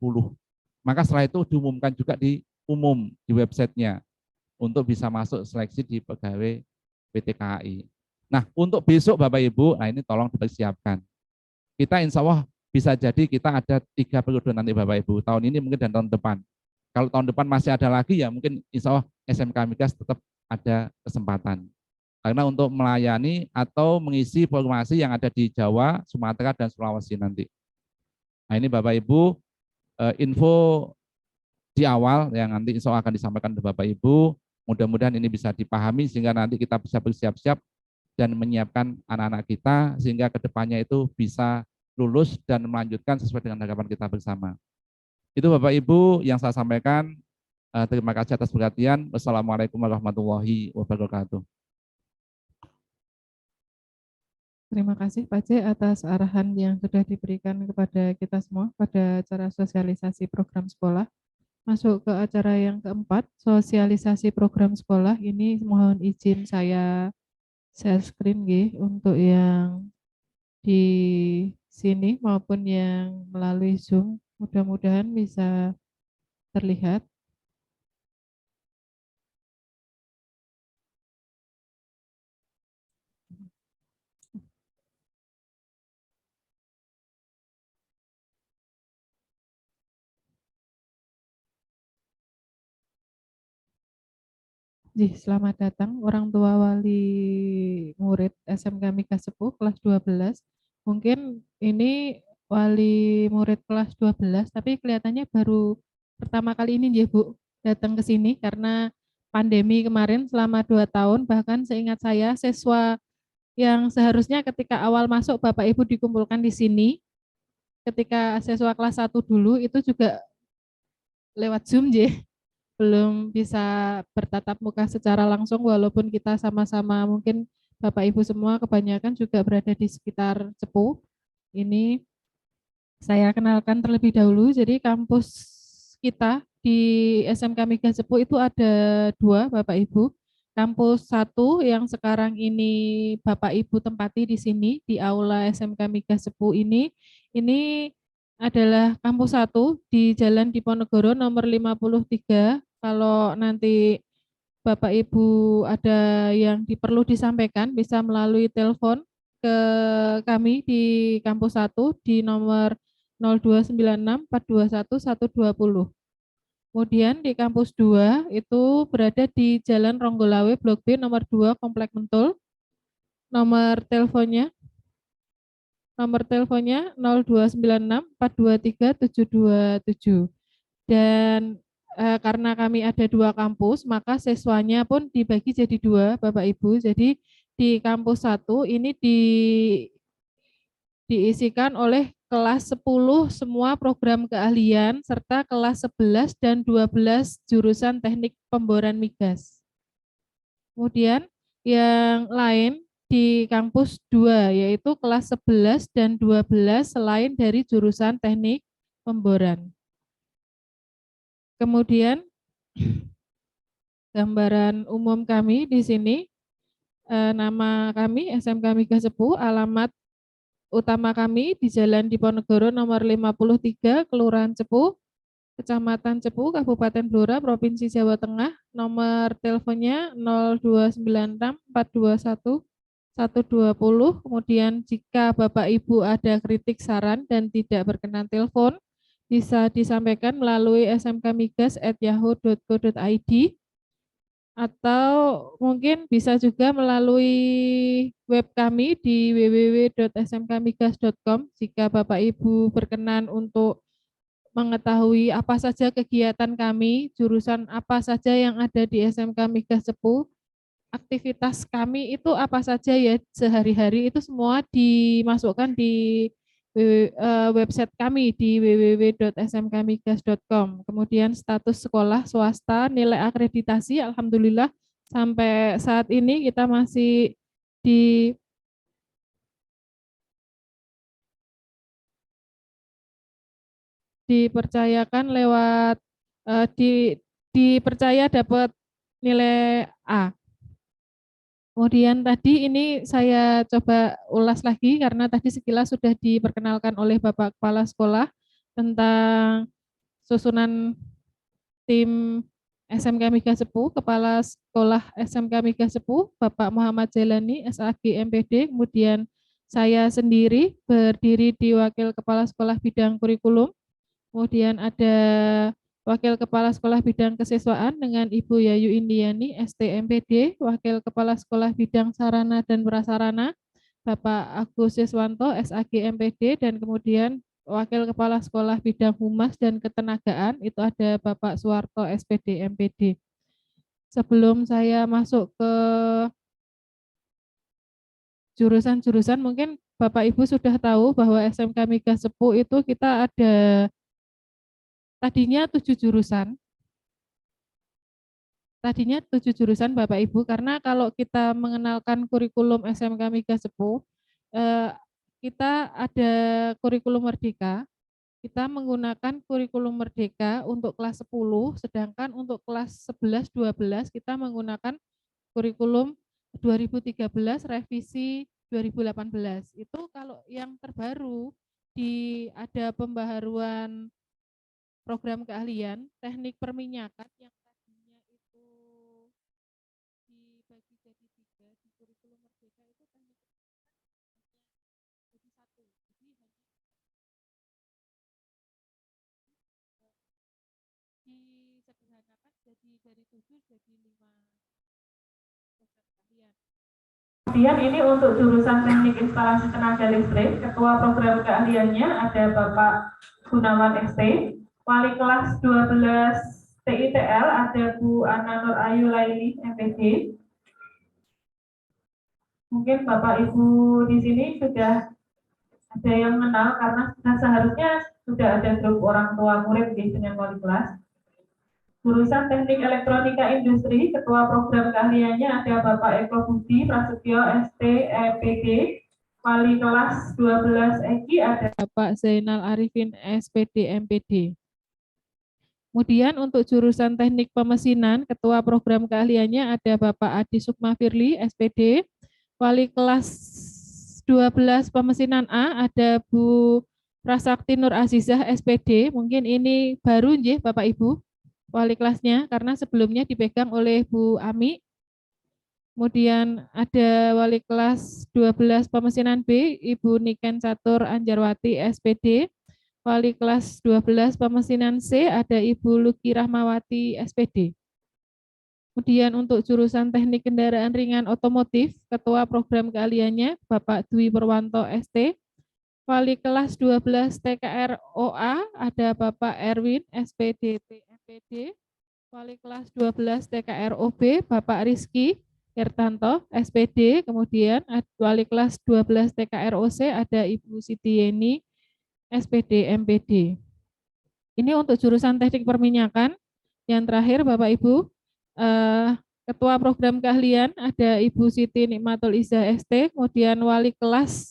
Maka setelah itu diumumkan juga di umum di websitenya untuk bisa masuk seleksi di pegawai PT KAI. Nah, untuk besok Bapak Ibu, nah ini tolong dipersiapkan. Kita insya Allah bisa jadi kita ada 3 periode nanti Bapak Ibu. Tahun ini mungkin dan tahun depan. Kalau tahun depan masih ada lagi ya mungkin insya Allah SMK Migas tetap ada kesempatan. Karena untuk melayani atau mengisi formasi yang ada di Jawa, Sumatera, dan Sulawesi nanti. Nah ini Bapak Ibu, info di awal yang nanti insya Allah akan disampaikan ke Bapak Ibu. Mudah-mudahan ini bisa dipahami sehingga nanti kita bisa bersiap-siap dan menyiapkan anak-anak kita sehingga kedepannya itu bisa lulus dan melanjutkan sesuai dengan harapan kita bersama. Itu Bapak Ibu yang saya sampaikan. Terima kasih atas perhatian. Wassalamualaikum warahmatullahi wabarakatuh. Terima kasih Pak C atas arahan yang sudah diberikan kepada kita semua pada acara sosialisasi program sekolah. Masuk ke acara yang keempat, sosialisasi program sekolah. Ini mohon izin saya share screen untuk yang di sini maupun yang melalui Zoom. Mudah-mudahan bisa terlihat. Selamat datang orang tua wali murid SMK Migas Sepuh kelas 12. Mungkin ini wali murid kelas 12, tapi kelihatannya baru pertama kali ini ya Bu datang ke sini karena pandemi kemarin selama 2 tahun, bahkan seingat saya siswa yang seharusnya ketika awal masuk Bapak Ibu dikumpulkan di sini, ketika siswa kelas 1 dulu itu juga lewat Zoom belum bisa bertatap muka secara langsung walaupun kita sama-sama mungkin Bapak Ibu semua kebanyakan juga berada di sekitar Cepu. Ini saya kenalkan terlebih dahulu. Jadi kampus kita di SMK Migas Cepu itu ada 2 Bapak Ibu. kampus 1 yang sekarang ini Bapak Ibu tempati di sini di aula SMK Migas Sepuh ini adalah kampus 1 di Jalan Diponegoro nomor 53. Kalau nanti Bapak Ibu ada yang perlu disampaikan bisa melalui telepon ke kami di kampus 1 di nomor 0296 421 120. Kemudian di kampus 2 itu berada di Jalan Ronggolawe Blok B nomor 2 Komplek Mentul. Nomor teleponnya 0296 423 727. Dan karena kami ada 2 kampus, maka siswanya pun dibagi jadi 2, Bapak Ibu. Jadi di kampus 1 ini diisikan oleh kelas 10 semua program keahlian serta kelas 11 dan 12 jurusan teknik pemboran migas. Kemudian yang lain di kampus 2 yaitu kelas 11 dan 12 selain dari jurusan teknik pemboran. Kemudian gambaran umum kami di sini, nama kami SMK Migas Sepuh, alamat utama kami di Jalan Diponegoro nomor 53, Kelurahan Cepuh, Kecamatan Cepuh, Kabupaten Blora, Provinsi Jawa Tengah. Nomor teleponnya 0296 421 120. Kemudian jika Bapak Ibu ada kritik, saran, dan tidak berkenan telepon, bisa disampaikan melalui smkmigas@yahoo.co.id atau mungkin bisa juga melalui web kami di www.smkmigas.com jika Bapak Ibu berkenan untuk mengetahui apa saja kegiatan kami, jurusan apa saja yang ada di SMK Migas Sepuh, aktivitas kami itu apa saja ya sehari-hari, itu semua dimasukkan di website kami di www.smkmigas.com. Kemudian status sekolah swasta, nilai akreditasi, alhamdulillah sampai saat ini kita masih dipercayakan lewat dipercaya dapat nilai A. Kemudian tadi ini saya coba ulas lagi karena tadi sekilas sudah diperkenalkan oleh Bapak Kepala Sekolah tentang susunan tim SMK Migas Sepuh. Kepala Sekolah SMK Migas Sepuh Bapak Muhammad Jailani, SAG MPD. Kemudian saya sendiri berdiri di Wakil Kepala Sekolah Bidang Kurikulum. Kemudian ada Wakil Kepala Sekolah Bidang Kesiswaan dengan Ibu Yayu Indiani, STMPD, Wakil Kepala Sekolah Bidang Sarana dan Prasarana, Bapak Agus Siswanto, SAG MPD, dan kemudian Wakil Kepala Sekolah Bidang Humas dan Ketenagaan, itu ada Bapak Suwarto, SPD MPD. Sebelum saya masuk ke jurusan-jurusan, mungkin Bapak Ibu sudah tahu bahwa SMK Migas Sepuh itu kita ada tadinya 7 jurusan. Tadinya 7 jurusan Bapak Ibu, karena kalau kita mengenalkan kurikulum SMK Migas Sepuh, kita ada kurikulum merdeka, kita menggunakan kurikulum merdeka untuk kelas 10, sedangkan untuk kelas 11, 12 kita menggunakan kurikulum 2013 revisi 2018. Itu kalau yang terbaru ada pembaharuan program keahlian teknik perminyakan yang tadinya itu dibagi jadi 3 di kurikulum merdeka, itu teknik jadi 1. Jadi hanya disederhanakan jadi dari 7 jadi 5 program keahlian. Kemudian ini untuk jurusan teknik instalasi tenaga listrik, ketua program keahliannya ada Bapak Gunawan ST. Wali kelas 12 TITL ada Bu Ana Nur Ayu Laili MPD. Mungkin Bapak Ibu di sini sudah ada yang mengenal karena seharusnya sudah ada grup orang tua murid dengan wali kelas. Jurusan Teknik Elektronika Industri, ketua program keahliannya ada Bapak Eko Budi Prasetyo ST MPD. Wali kelas 12 EKI ada Bapak Zainal Arifin SPD MPD. Kemudian untuk jurusan teknik pemesinan, ketua program keahliannya ada Bapak Adi Sukma Firly, SPD. Wali kelas 12 pemesinan A ada Bu Prasakti Nur Azizah, SPD. Mungkin ini baru nggih Bapak Ibu, wali kelasnya, karena sebelumnya dipegang oleh Bu Ami. Kemudian ada wali kelas 12 pemesinan B, Ibu Niken Catur Anjarwati, SPD. Wali kelas 12 pemesinan C ada Ibu Luki Rahmawati, SPD. Kemudian untuk jurusan teknik kendaraan ringan otomotif, ketua program keahliannya Bapak Dwi Purwanto, ST. Wali kelas 12 TKR OA ada Bapak Erwin, SPD, MPD. Wali kelas 12 TKR OB Bapak Rizky Hertanto, SPD. Kemudian wali kelas 12 TKR OC ada Ibu Siti Yeni, SPD, MPD. Ini untuk jurusan teknik perminyakan. Yang terakhir Bapak Ibu, ketua program keahlian ada Ibu Siti Nikmatul Izzah, ST. Kemudian wali kelas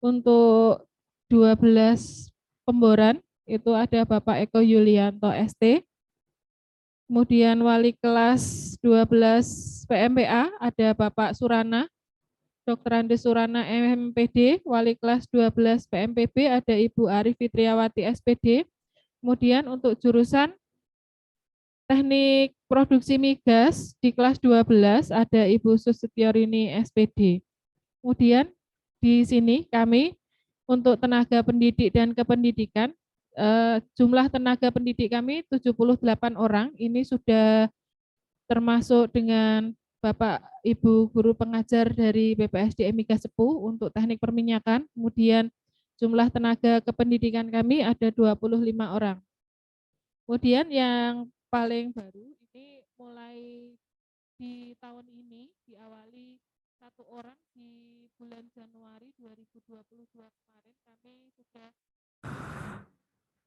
untuk 12 pemboran itu ada Bapak Eko Yulianto, ST. Kemudian wali kelas 12 PMPA ada Bapak Surana, Dr. Andes Surana, MPD. Wali kelas 12 PMPB ada Ibu Arif Fitriawati, SPD. Kemudian untuk jurusan teknik produksi migas di kelas 12 ada Ibu Susetiorini, SPD. Kemudian di sini kami untuk tenaga pendidik dan kependidikan, jumlah tenaga pendidik kami 78 orang, ini sudah termasuk dengan Bapak Ibu guru pengajar dari BPSDM Migas Cepu untuk teknik perminyakan. Kemudian jumlah tenaga kependidikan kami ada 25 orang. Kemudian yang paling baru ini mulai di tahun ini diawali 1 orang di bulan Januari 2022 kemarin kami sudah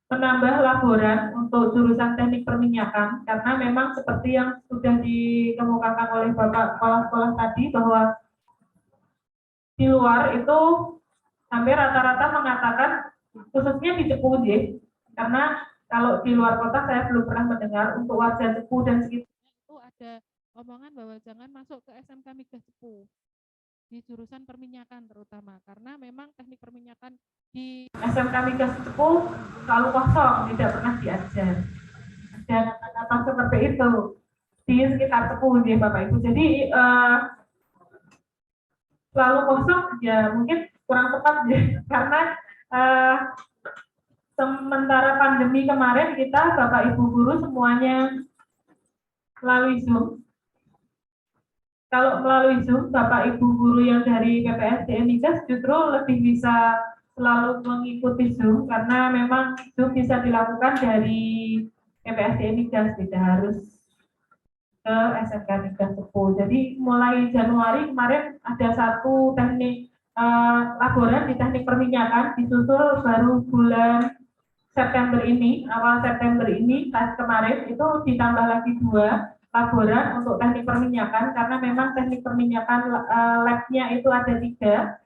menambah laboran untuk jurusan teknik perminyakan, karena memang seperti yang sudah dikemukakan oleh Bapak Kepala Sekolah tadi, bahwa di luar itu hampir rata-rata mengatakan, khususnya di Cepu, karena kalau di luar kota saya belum pernah mendengar, untuk warga Cepu dan sekitarnya itu ada omongan bahwa jangan masuk ke SMK Migas Cepu di jurusan perminyakan terutama, karena memang teknik perminyakan di SMK Migas Cepu selalu kosong, tidak pernah diajar. Dan kata-kata seperti itu di sekitar Cepu, Bapak Ibu. Jadi selalu kosong ya mungkin kurang tepat karena sementara pandemi kemarin kita Bapak Ibu guru semuanya melalui Zoom. Kalau melalui Zoom, Bapak Ibu guru yang dari PPSDM Migas justru lebih bisa selalu mengikuti Zoom, karena memang Zoom bisa dilakukan dari PPSDM Migas, tidak harus ke SMK Migas Cepu. Jadi mulai Januari kemarin ada 1 teknik laboran di teknik perminyakan, disusul baru bulan September ini, awal September ini, kemarin itu ditambah lagi 2 laboran untuk teknik perminyakan, karena memang teknik perminyakan lab-nya itu ada 3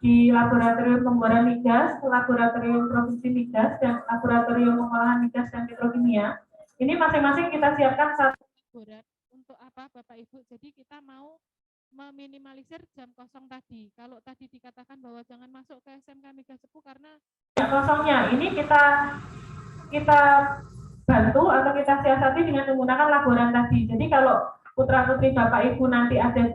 di laboratorium pemboran migas, laboratorium produksi migas, dan laboratorium pengolahan migas dan petrokimia. Ini masing-masing kita siapkan 1 laboran. Untuk apa Bapak Ibu? Jadi kita mau meminimalisir jam kosong tadi. Kalau tadi dikatakan bahwa jangan masuk ke SMK Migas Cepu karena jam kosongnya, ini kita bantu atau kita siasati dengan menggunakan laboran tadi. Jadi kalau putra-putri Bapak Ibu nanti ada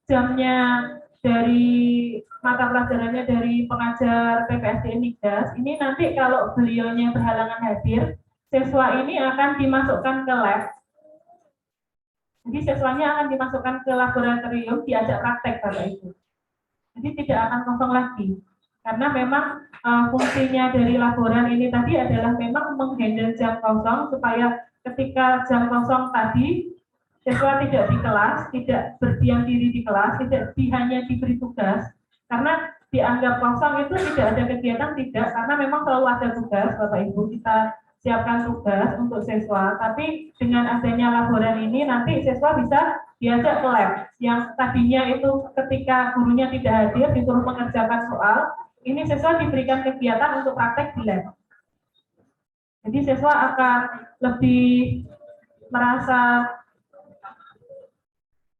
jamnya dari mata pelajarannya dari pengajar PPSDM Migas, ini nanti kalau beliaunya berhalangan hadir, siswa ini akan dimasukkan ke lab. Jadi siswanya akan dimasukkan ke laboratorium, diajak praktek Bapak Ibu. Jadi tidak akan kosong lagi. Karena memang fungsinya dari laboran ini tadi adalah memang menghandle jam kosong, supaya ketika jam kosong tadi siswa tidak di kelas, tidak berdiam diri di kelas, tidak hanya diberi tugas, karena dianggap kosong itu tidak ada kegiatan, tidak, karena memang selalu ada tugas Bapak Ibu, kita siapkan tugas untuk siswa. Tapi dengan adanya laboran ini nanti siswa bisa diajak ke lab, yang tadinya itu ketika gurunya tidak hadir disuruh mengerjakan soal, ini siswa diberikan kegiatan untuk praktek di lab. Jadi siswa akan lebih merasa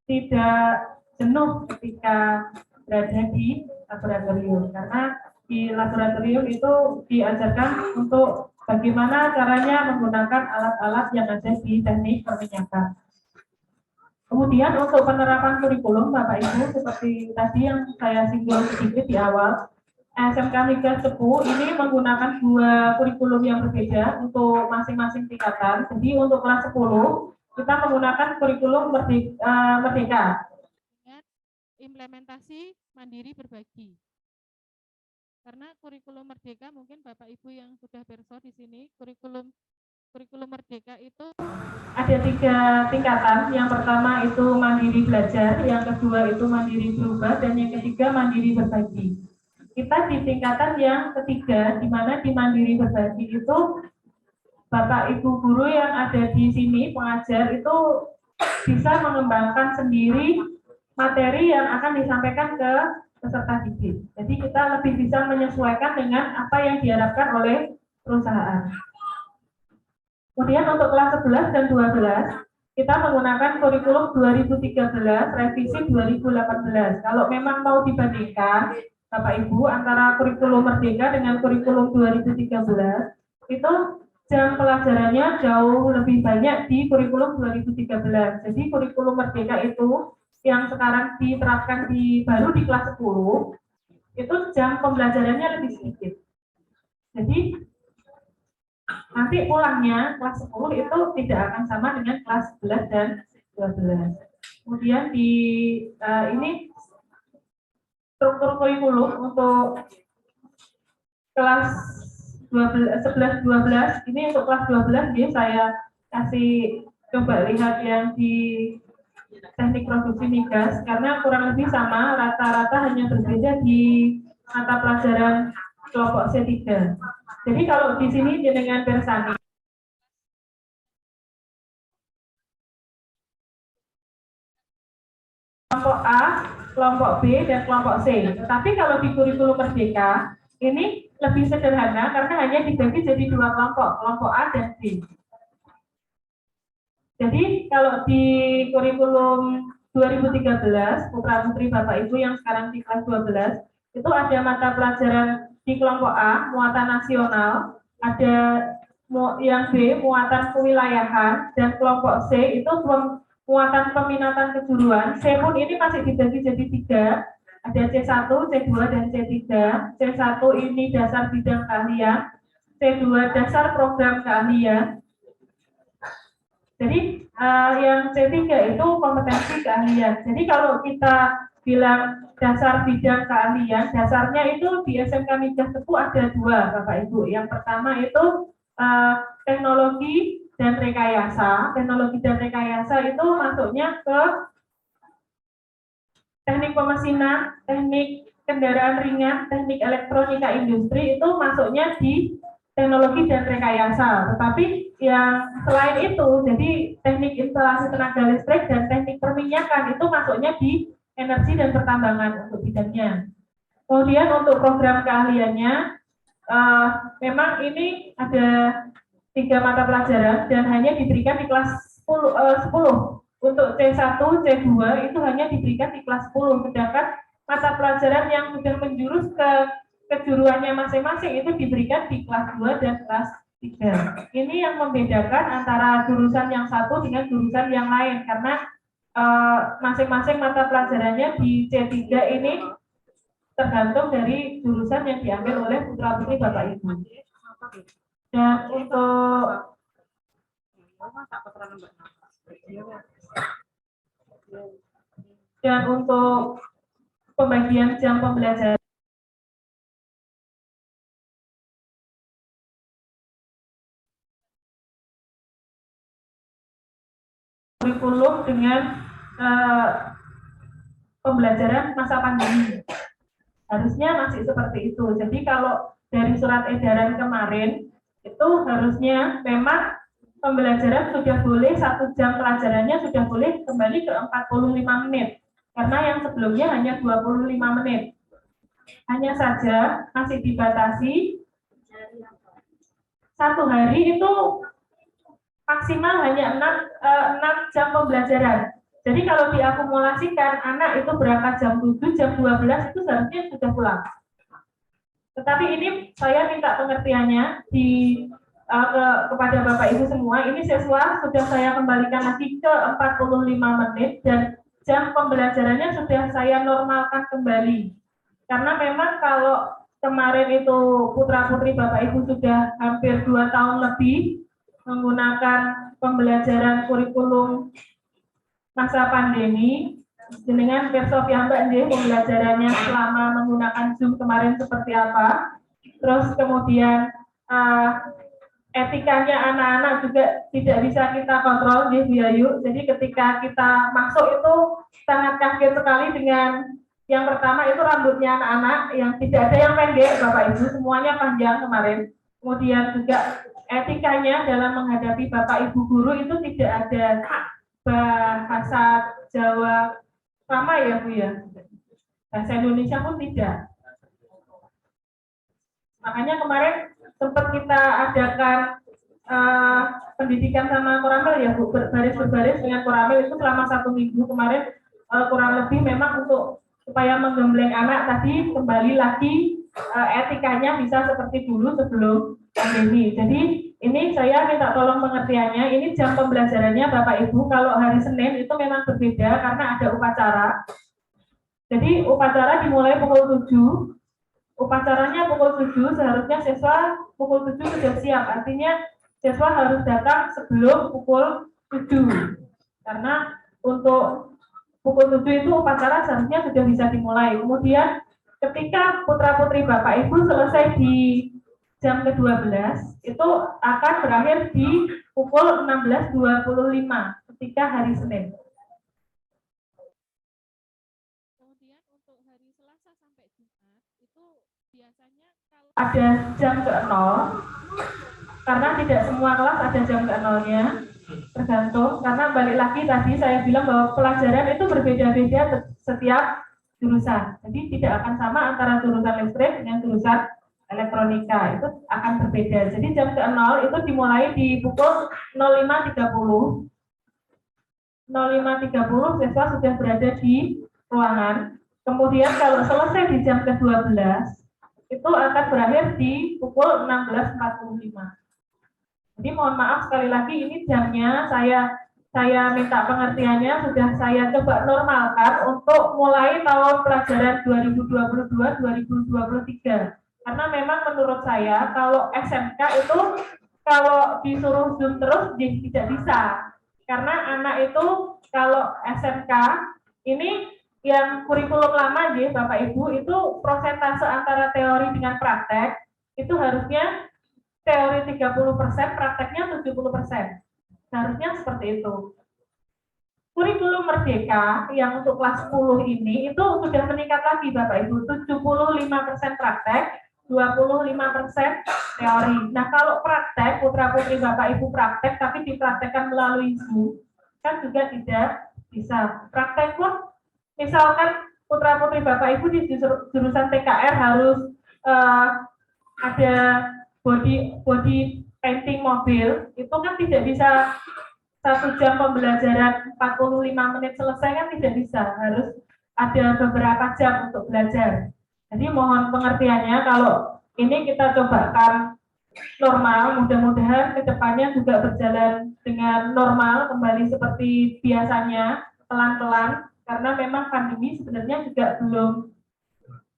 tidak jenuh ketika berada di laboratorium, karena di laboratorium itu diajarkan untuk bagaimana caranya menggunakan alat-alat yang ada di teknik perminyakan. Kemudian untuk penerapan kurikulum Bapak Ibu, seperti tadi yang saya singgung sedikit di awal, SMK Migas Cepu ini menggunakan 2 kurikulum yang berbeda untuk masing-masing tingkatan. Jadi untuk kelas 10 kita menggunakan kurikulum Merdeka. Implementasi mandiri berbagi. Karena kurikulum Merdeka mungkin Bapak Ibu yang sudah berso di sini, kurikulum Merdeka itu ada 3 tingkatan. Yang pertama itu mandiri belajar, yang kedua itu mandiri berubah, dan yang ketiga mandiri berbagi. Kita di tingkatan yang ketiga, di mana di mandiri berbagi itu Bapak Ibu guru yang ada di sini, pengajar itu bisa mengembangkan sendiri materi yang akan disampaikan ke peserta didik. Jadi kita lebih bisa menyesuaikan dengan apa yang diharapkan oleh perusahaan. Kemudian untuk kelas 11 dan 12, kita menggunakan kurikulum 2013, revisi 2018. Kalau memang mau dibandingkan, Bapak Ibu, antara kurikulum Merdeka dengan kurikulum 2013, itu jam pelajarannya jauh lebih banyak di kurikulum 2013. Jadi kurikulum Merdeka itu yang sekarang diterapkan baru di kelas 10, itu jam pembelajarannya lebih sedikit. Jadi nanti pulangnya kelas 10 itu tidak akan sama dengan kelas 11 dan 12. Kemudian di ini struktur kurikulum untuk kelas 11-12, ini untuk kelas 12 dia saya kasih coba lihat yang di teknik produksi migas, karena kurang lebih sama, rata-rata hanya berbeda di mata pelajaran kelompok C3. Jadi kalau di sini dengan Bersani, kelompok A, kelompok B, dan kelompok C. Tetapi kalau di kurikulum Merdeka, ini lebih sederhana karena hanya dibagi jadi 2 kelompok, kelompok A dan B. Jadi kalau di kurikulum 2013, Putra Putri Bapak Ibu yang sekarang di kelas 12, itu ada mata pelajaran di kelompok A, muatan nasional, ada yang B, muatan kewilayahan, dan kelompok C itu muatan peminatan kejuruan. C pun ini masih dibagi jadi 3, ada C1, C2, dan C3. C1 ini dasar bidang keahlian, C2 dasar program keahlian. Jadi yang C3 itu kompetensi keahlian. Jadi kalau kita bilang dasar bidang keahlian, dasarnya itu di SMK Migas Cepu ada 2, Bapak Ibu. Yang pertama itu teknologi dan rekayasa. Teknologi dan rekayasa itu masuknya ke teknik pemesinan, teknik kendaraan ringan, teknik elektronika industri, itu masuknya di teknologi dan rekayasa. Tetapi yang selain itu, jadi teknik instalasi tenaga listrik dan teknik perminyakan itu masuknya di energi dan pertambangan untuk bidangnya. Kemudian untuk program keahliannya, memang ini ada 3 mata pelajaran dan hanya diberikan di kelas 10. Untuk C1, C2 itu hanya diberikan di kelas 10, sedangkan mata pelajaran yang sudah menjurus ke kejuruannya masing-masing itu diberikan di kelas 2 dan kelas 3. Ini yang membedakan antara jurusan yang satu dengan jurusan yang lain, karena masing-masing mata pelajarannya di C3 ini tergantung dari jurusan yang diambil oleh putra putri Bapak Ibu. Dan untuk pembagian jam pembelajaran kurikulum dengan pembelajaran masa pandemi. Harusnya masih seperti itu. Jadi kalau dari surat edaran kemarin itu harusnya memang pembelajaran sudah boleh 1 jam pelajarannya sudah boleh kembali ke 45 menit. Karena yang sebelumnya hanya 25 menit. Hanya saja masih dibatasi 1 satu hari itu maksimal hanya 6 jam pembelajaran. Jadi kalau diakumulasikan, anak itu berangkat jam 7, jam 12 itu seharusnya sudah pulang. Tetapi ini saya minta pengertiannya kepada Bapak Ibu semua. Ini siswa sudah saya kembalikan lagi ke 45 menit dan jam pembelajarannya sudah saya normalkan kembali. Karena memang kalau kemarin itu putra-putri Bapak Ibu sudah hampir 2 tahun lebih menggunakan pembelajaran kurikulum masa pandemi, dengan perso piyambak nggih pembelajarannya selama menggunakan Zoom kemarin seperti apa. Terus kemudian etikanya anak-anak juga tidak bisa kita kontrol nggih Bu Yayu. Jadi ketika kita masuk itu sangat kaget sekali dengan yang pertama itu rambutnya anak-anak yang tidak ada yang pendek Bapak Ibu, semuanya panjang kemarin. Kemudian juga etikanya dalam menghadapi Bapak Ibu guru itu tidak ada bahasa Jawa sama ya Bu ya, bahasa Indonesia pun tidak. Makanya kemarin sempat kita adakan pendidikan sama Koramil ya Bu, berbaris dengan Koramil itu selama 1 minggu kemarin, kurang lebih memang untuk supaya menggembleng anak tadi kembali lagi etikanya bisa seperti dulu sebelum pandemi. Jadi ini saya minta tolong pengertiannya, ini jam pembelajarannya Bapak Ibu kalau hari Senin itu memang berbeda karena ada upacara. Jadi upacara dimulai pukul 7, upacaranya pukul 7, seharusnya siswa pukul 7 sudah siap, artinya siswa harus datang sebelum pukul 7. Karena untuk pukul 7 itu upacara seharusnya sudah bisa dimulai. Kemudian ketika putra-putri Bapak Ibu selesai di jam ke-12, itu akan berakhir di pukul 16.25 ketika hari Senin. Kemudian untuk hari Selasa sampai Jumat itu biasanya kalau ada jam ke-0, karena tidak semua kelas ada jam ke-0-nya, tergantung, karena balik lagi tadi saya bilang bahwa pelajaran itu berbeda-beda setiap jurusan. Jadi tidak akan sama antara jurusan listrik dengan jurusan elektronika, itu akan berbeda. Jadi jam ke-0 itu dimulai di pukul 05.30. 05.30 siswa sudah berada di ruangan. Kemudian kalau selesai di jam ke-12 itu akan berakhir di pukul 16.45. Jadi mohon maaf sekali lagi ini jamnya saya minta pengertiannya sudah saya coba normalkan untuk mulai tahun pelajaran 2022-2023. Karena memang menurut saya kalau SMK itu kalau disuruh Zoom terus tidak bisa. Karena anak itu kalau SMK ini yang kurikulum lama ya Bapak Ibu itu prosentase antara teori dengan praktek itu harusnya teori 30%, prakteknya 70%. Seharusnya seperti itu. Kurikulum Merdeka yang untuk kelas 10 ini itu sudah meningkat lagi Bapak Ibu, 75% praktek, 25% teori. Nah kalau praktek, putra-putri Bapak Ibu praktek, tapi dipraktekkan melalui Zoom, kan juga tidak bisa. Praktek pun, misalkan putra-putri Bapak Ibu di jurusan TKR harus ada body painting mobil, itu kan tidak bisa 1 jam pembelajaran 45 menit selesai kan tidak bisa, harus ada beberapa jam untuk belajar. Jadi mohon pengertiannya kalau ini kita cobakan normal, mudah-mudahan kedepannya juga berjalan dengan normal kembali seperti biasanya, pelan-pelan, karena memang pandemi sebenarnya juga belum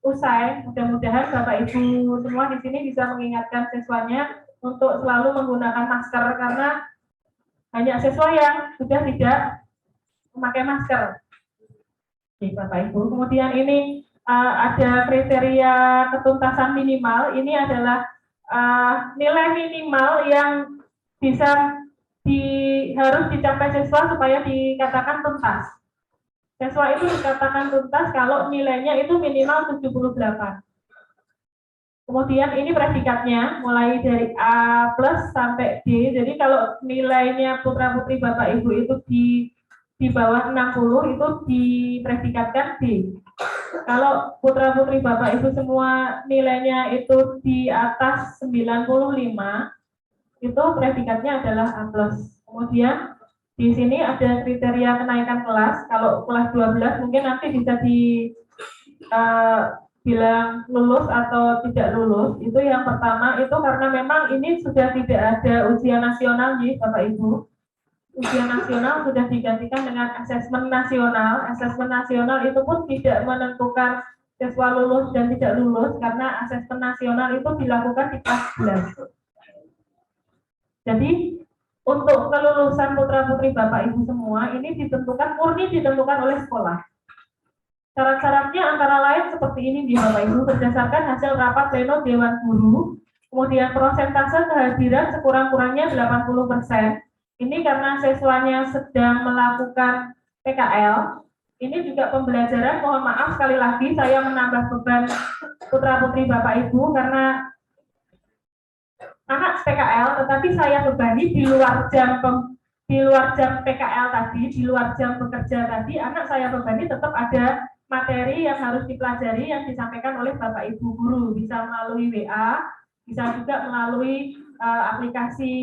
usai. Mudah-mudahan Bapak Ibu semua di sini bisa mengingatkan siswanya untuk selalu menggunakan masker karena banyak siswa yang sudah tidak memakai masker. Oke, Bapak Ibu. Kemudian ini ada kriteria ketuntasan minimal. Ini adalah nilai minimal yang bisa harus dicapai siswa supaya dikatakan tuntas. Siswa itu dikatakan tuntas kalau nilainya itu minimal 78. Kemudian ini predikatnya mulai dari A plus sampai D. Jadi kalau nilainya putra-putri Bapak Ibu itu di bawah 60 itu dipredikatkan D. Kalau putra-putri Bapak Ibu semua nilainya itu di atas 95, itu predikatnya adalah A+. Kemudian di sini ada kriteria kenaikan kelas. Kalau kelas 12 mungkin nanti bisa bilang lulus atau tidak lulus. Itu yang pertama, itu karena memang ini sudah tidak ada ujian nasional nih Bapak Ibu. Ujian nasional sudah digantikan dengan asesmen nasional. Asesmen nasional itu pun tidak menentukan siswa lulus dan tidak lulus, karena asesmen nasional itu dilakukan di kelas 11. Jadi untuk kelulusan putra-putri Bapak Ibu semua ini murni ditentukan oleh sekolah. Syarat-syaratnya antara lain seperti ini di Bapak Ibu, berdasarkan hasil rapat pleno Dewan Guru, kemudian prosentase kehadiran sekurang-kurangnya 80%. Ini karena siswanya sedang melakukan PKL. Ini juga pembelajaran, mohon maaf sekali lagi saya menambah beban putra-putri Bapak Ibu karena anak PKL, tetapi saya bebani di luar jam PKL tadi, di luar jam bekerja tadi, anak saya bebani tetap ada materi yang harus dipelajari yang disampaikan oleh Bapak Ibu guru, bisa melalui WA, bisa juga melalui aplikasi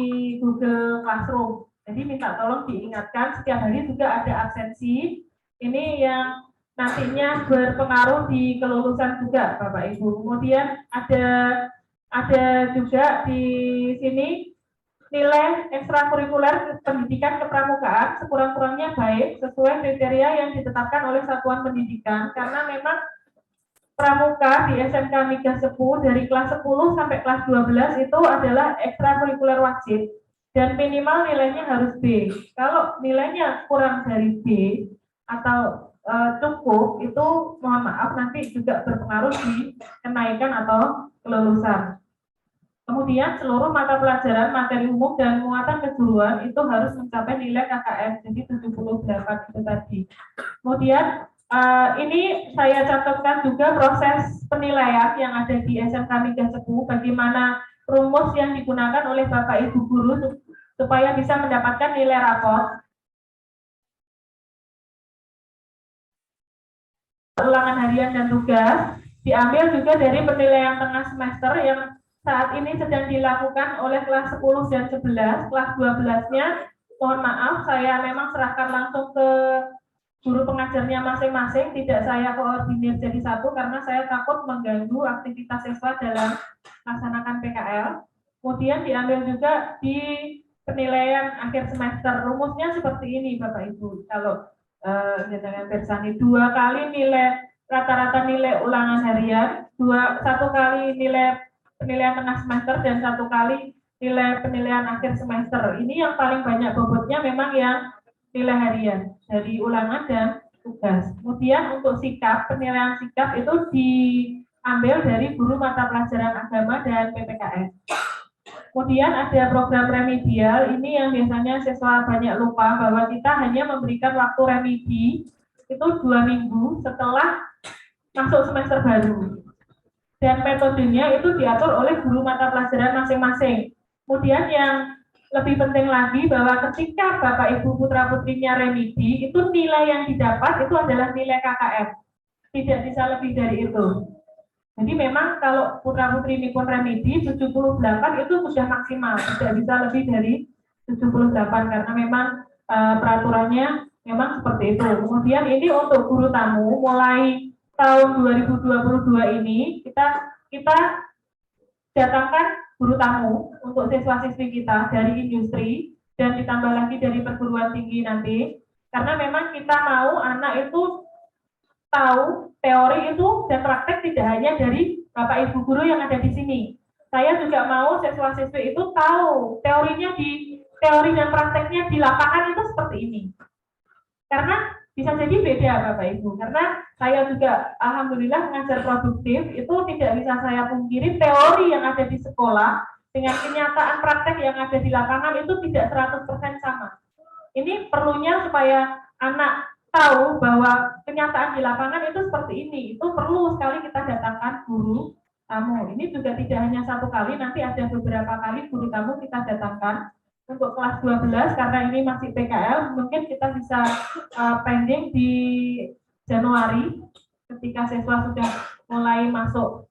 Google Classroom. Jadi minta tolong diingatkan, setiap hari juga ada absensi. Ini yang nantinya berpengaruh di kelulusan juga Bapak Ibu. Kemudian ada juga di sini nilai ekstrakurikuler pendidikan kepramukaan sekurang-kurangnya baik sesuai kriteria yang ditetapkan oleh satuan pendidikan, karena memang pramuka di SMK Migas 10 dari kelas 10 sampai kelas 12 itu adalah ekstrakurikuler wajib dan minimal nilainya harus B. Kalau nilainya kurang dari B atau cukup, itu mohon maaf nanti juga berpengaruh di kenaikan atau kelulusan. Kemudian seluruh mata pelajaran, materi umum, dan muatan kejuruan itu harus mencapai nilai KKM, jadi 78 itu tadi. Kemudian ini saya catatkan juga proses penilaian yang ada di SMK Migas 10, bagaimana rumus yang digunakan oleh Bapak Ibu guru supaya bisa mendapatkan nilai rapor. Ulangan harian dan tugas diambil juga dari penilaian tengah semester yang saat ini sedang dilakukan oleh kelas 10 dan 11. Kelas 12-nya mohon maaf, saya memang serahkan langsung ke guru pengajarnya masing-masing, tidak saya koordinir jadi satu karena saya takut mengganggu aktivitas siswa dalam melaksanakan PKL. Kemudian diambil juga di penilaian akhir semester. Rumusnya seperti ini Bapak Ibu. Kalau dengan Bersani 2 kali nilai rata-rata nilai ulangan harian, 1 kali nilai penilaian tengah semester, dan 1 kali nilai penilaian akhir semester. Ini yang paling banyak bobotnya memang yang nilai harian dari ulangan dan tugas. Kemudian untuk sikap, penilaian sikap itu diambil dari guru mata pelajaran agama dan PPKN. Kemudian ada program remedial, ini yang biasanya siswa banyak lupa bahwa kita hanya memberikan waktu remedi itu 2 minggu setelah masuk semester baru. Dan metodenya itu diatur oleh guru mata pelajaran masing-masing. Kemudian yang lebih penting lagi bahwa ketika Bapak Ibu putra putrinya remedi, itu nilai yang didapat itu adalah nilai KKM. Tidak bisa lebih dari itu. Jadi memang kalau putra putri ini pun remedi 78 itu sudah maksimal, tidak bisa lebih dari 78 karena memang peraturannya memang seperti itu. Kemudian ini untuk guru tamu mulai tahun 2022 ini kita datangkan guru tamu untuk siswa-siswi kita dari industri dan ditambah lagi dari perguruan tinggi nanti, karena memang kita mau anak itu tahu teori itu dan praktek tidak hanya dari Bapak Ibu guru yang ada di sini. Saya juga mau siswa-siswi itu tahu teorinya teori dan prakteknya di lapangan itu seperti ini. Karena bisa jadi beda Bapak Ibu, karena saya juga alhamdulillah mengajar produktif, itu tidak bisa saya pungkiri teori yang ada di sekolah dengan kenyataan praktek yang ada di lapangan itu tidak 100% sama. Ini perlunya supaya anak tahu bahwa kenyataan di lapangan itu seperti ini, itu perlu sekali kita datangkan guru tamu. Ini juga tidak hanya 1 kali, nanti ada beberapa kali guru tamu kita datangkan. Untuk kelas 12 karena ini masih PKL, mungkin kita bisa pending di Januari ketika siswa sudah mulai masuk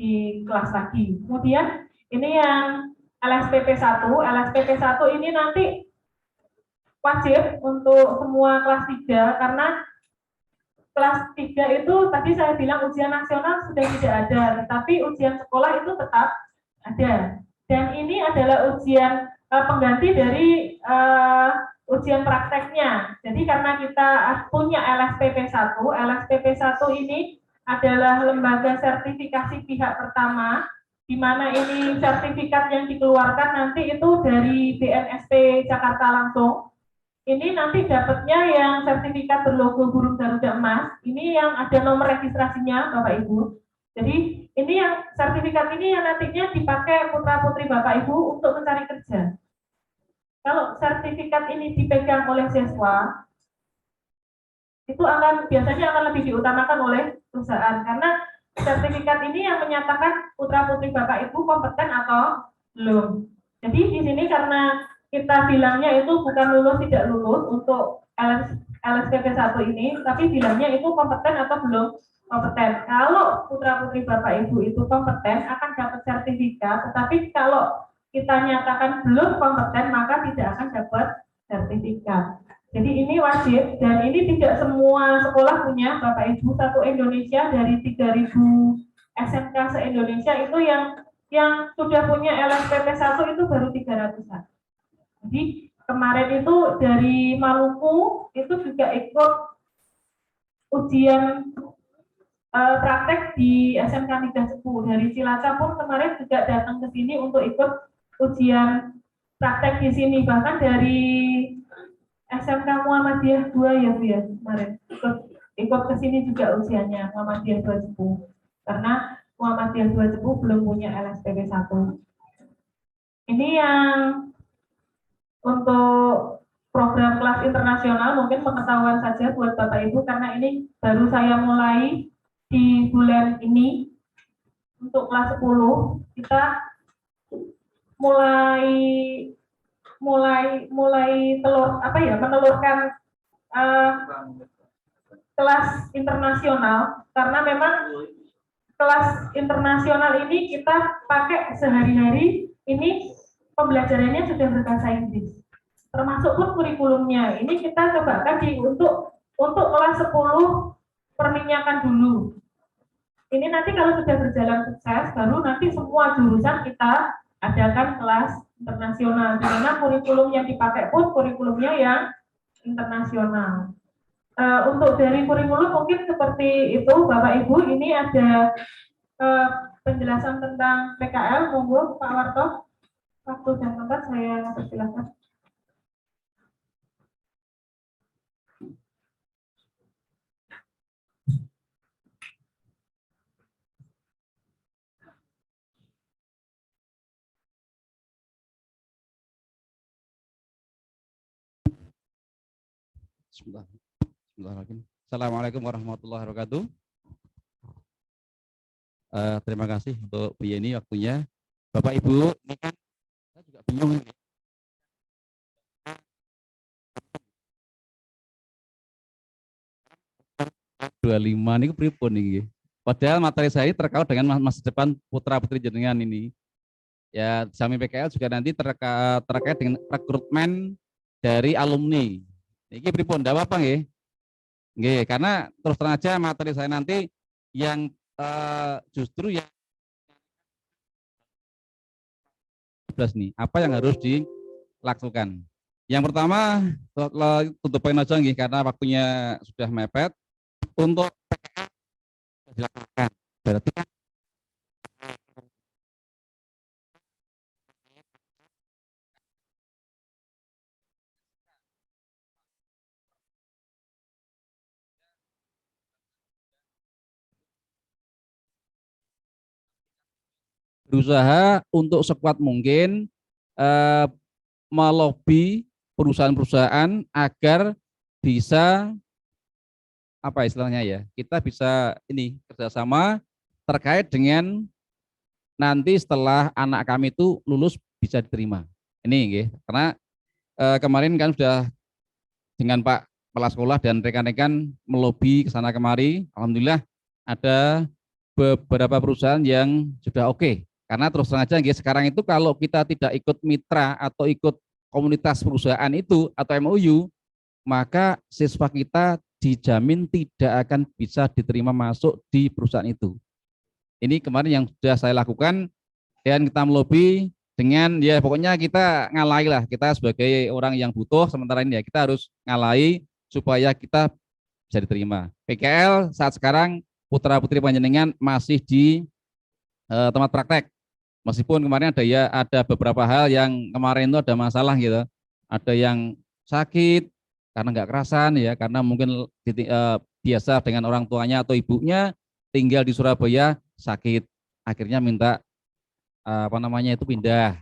di kelas lagi. Kemudian ini yang LSPP 1. LSPP 1 ini nanti wajib untuk semua kelas 3 karena kelas 3 itu tadi saya bilang ujian nasional sudah tidak ada, tetapi ujian sekolah itu tetap ada. Dan ini adalah ujian pengganti dari ujian prakteknya. Jadi karena kita punya LSPP 1, LSPP 1 ini adalah lembaga sertifikasi pihak pertama, di mana ini sertifikat yang dikeluarkan nanti itu dari BNSP Jakarta langsung. Ini nanti dapatnya yang sertifikat berlogo burung Garuda Emas. Ini yang ada nomor registrasinya, Bapak Ibu. Jadi ini yang sertifikat ini yang nantinya dipakai putra-putri Bapak Ibu untuk mencari kerja. Kalau sertifikat ini dipegang oleh siswa, itu biasanya akan lebih diutamakan oleh perusahaan karena sertifikat ini yang menyatakan putra-putri Bapak Ibu kompeten atau belum. Jadi di sini karena kita bilangnya itu bukan lulus tidak lulus untuk LSPP 1 ini, tapi bilangnya itu kompeten atau belum kompeten. Kalau putra-putri Bapak Ibu itu kompeten akan dapat sertifikat, tetapi kalau kita nyatakan belum kompeten maka tidak akan dapat sertifikat. Jadi ini wajib dan ini tidak semua sekolah punya Bapak Ibu. Satu Indonesia dari 3.000 SMK se-Indonesia itu yang sudah punya LSPP 1 itu baru 300-an. Jadi kemarin itu dari Maluku itu juga ikut ujian praktek di SMK Midah Cepu. Dari Cilacap pun kemarin juga datang ke sini untuk ikut ujian praktek di sini. Bahkan dari SMK Muhammadiyah 2 ya Bu ya kemarin ikut ke sini juga ujiannya Muhammadiyah 2 Cepu. Karena Muhammadiyah 2 Cepu belum punya LSPP 1. Ini yang untuk program kelas internasional mungkin pengetahuan saja buat Bapak Ibu karena ini baru saya mulai di bulan ini. Untuk kelas 10 kita menelurkan kelas internasional karena memang kelas internasional ini kita pakai sehari-hari. Ini pembelajarannya sudah berbahasa Inggris, termasuk pun kurikulumnya. Ini kita coba kaji untuk kelas 10 perminyakan dulu. Ini nanti kalau sudah berjalan sukses, baru nanti semua jurusan kita adakan kelas internasional. Di mana kurikulum yang dipakai pun kurikulumnya yang internasional. Untuk dari kurikulum mungkin seperti itu, Bapak Ibu. Ini ada penjelasan tentang PKL. Monggo Pak Warto. Waktu dan tempat saya persilakan. Bismillahirrahmanirrahim. Assalamualaikum warahmatullahi wabarakatuh. Terima kasih untuk Bu Yeni waktunya. Bapak Ibu, ini kan saya juga bingung ini. Lima ini pripun ini. Padahal materi saya terkait dengan masa depan putra putri jenengan ini. Ya, Sami PKL juga nanti terkait dengan rekrutmen dari alumni. Ini pripun, enggak apa-apa nggih. Nggih, karena terus terang aja materi saya nanti yang justru yang nih, apa yang harus dilakukan. Yang pertama, tutup poin aja nggih karena waktunya sudah mepet. Untuk PKL dilakukan. Berarti kan berusaha untuk sekuat mungkin melobi perusahaan-perusahaan agar bisa apa istilahnya ya, kita bisa ini kerjasama terkait dengan nanti setelah anak kami itu lulus bisa diterima. Ini karena kemarin kan sudah dengan Pak Kepala Sekolah dan rekan-rekan melobi ke sana kemari. Alhamdulillah ada beberapa perusahaan yang sudah oke Karena terus terang aja sekarang itu kalau kita tidak ikut mitra atau ikut komunitas perusahaan itu atau MOU, maka siswa kita dijamin tidak akan bisa diterima masuk di perusahaan itu. Ini kemarin yang sudah saya lakukan dan kita melobi dengan ya pokoknya kita ngalahi lah, kita sebagai orang yang butuh sementara ini ya kita harus ngalahi supaya kita bisa diterima. PKL saat sekarang putra putri panjenengan masih di tempat praktek. Meskipun kemarin ada beberapa hal yang kemarin itu ada masalah gitu, ada yang sakit karena nggak kerasan ya, karena mungkin biasa dengan orang tuanya atau ibunya tinggal di Surabaya sakit, akhirnya minta itu pindah,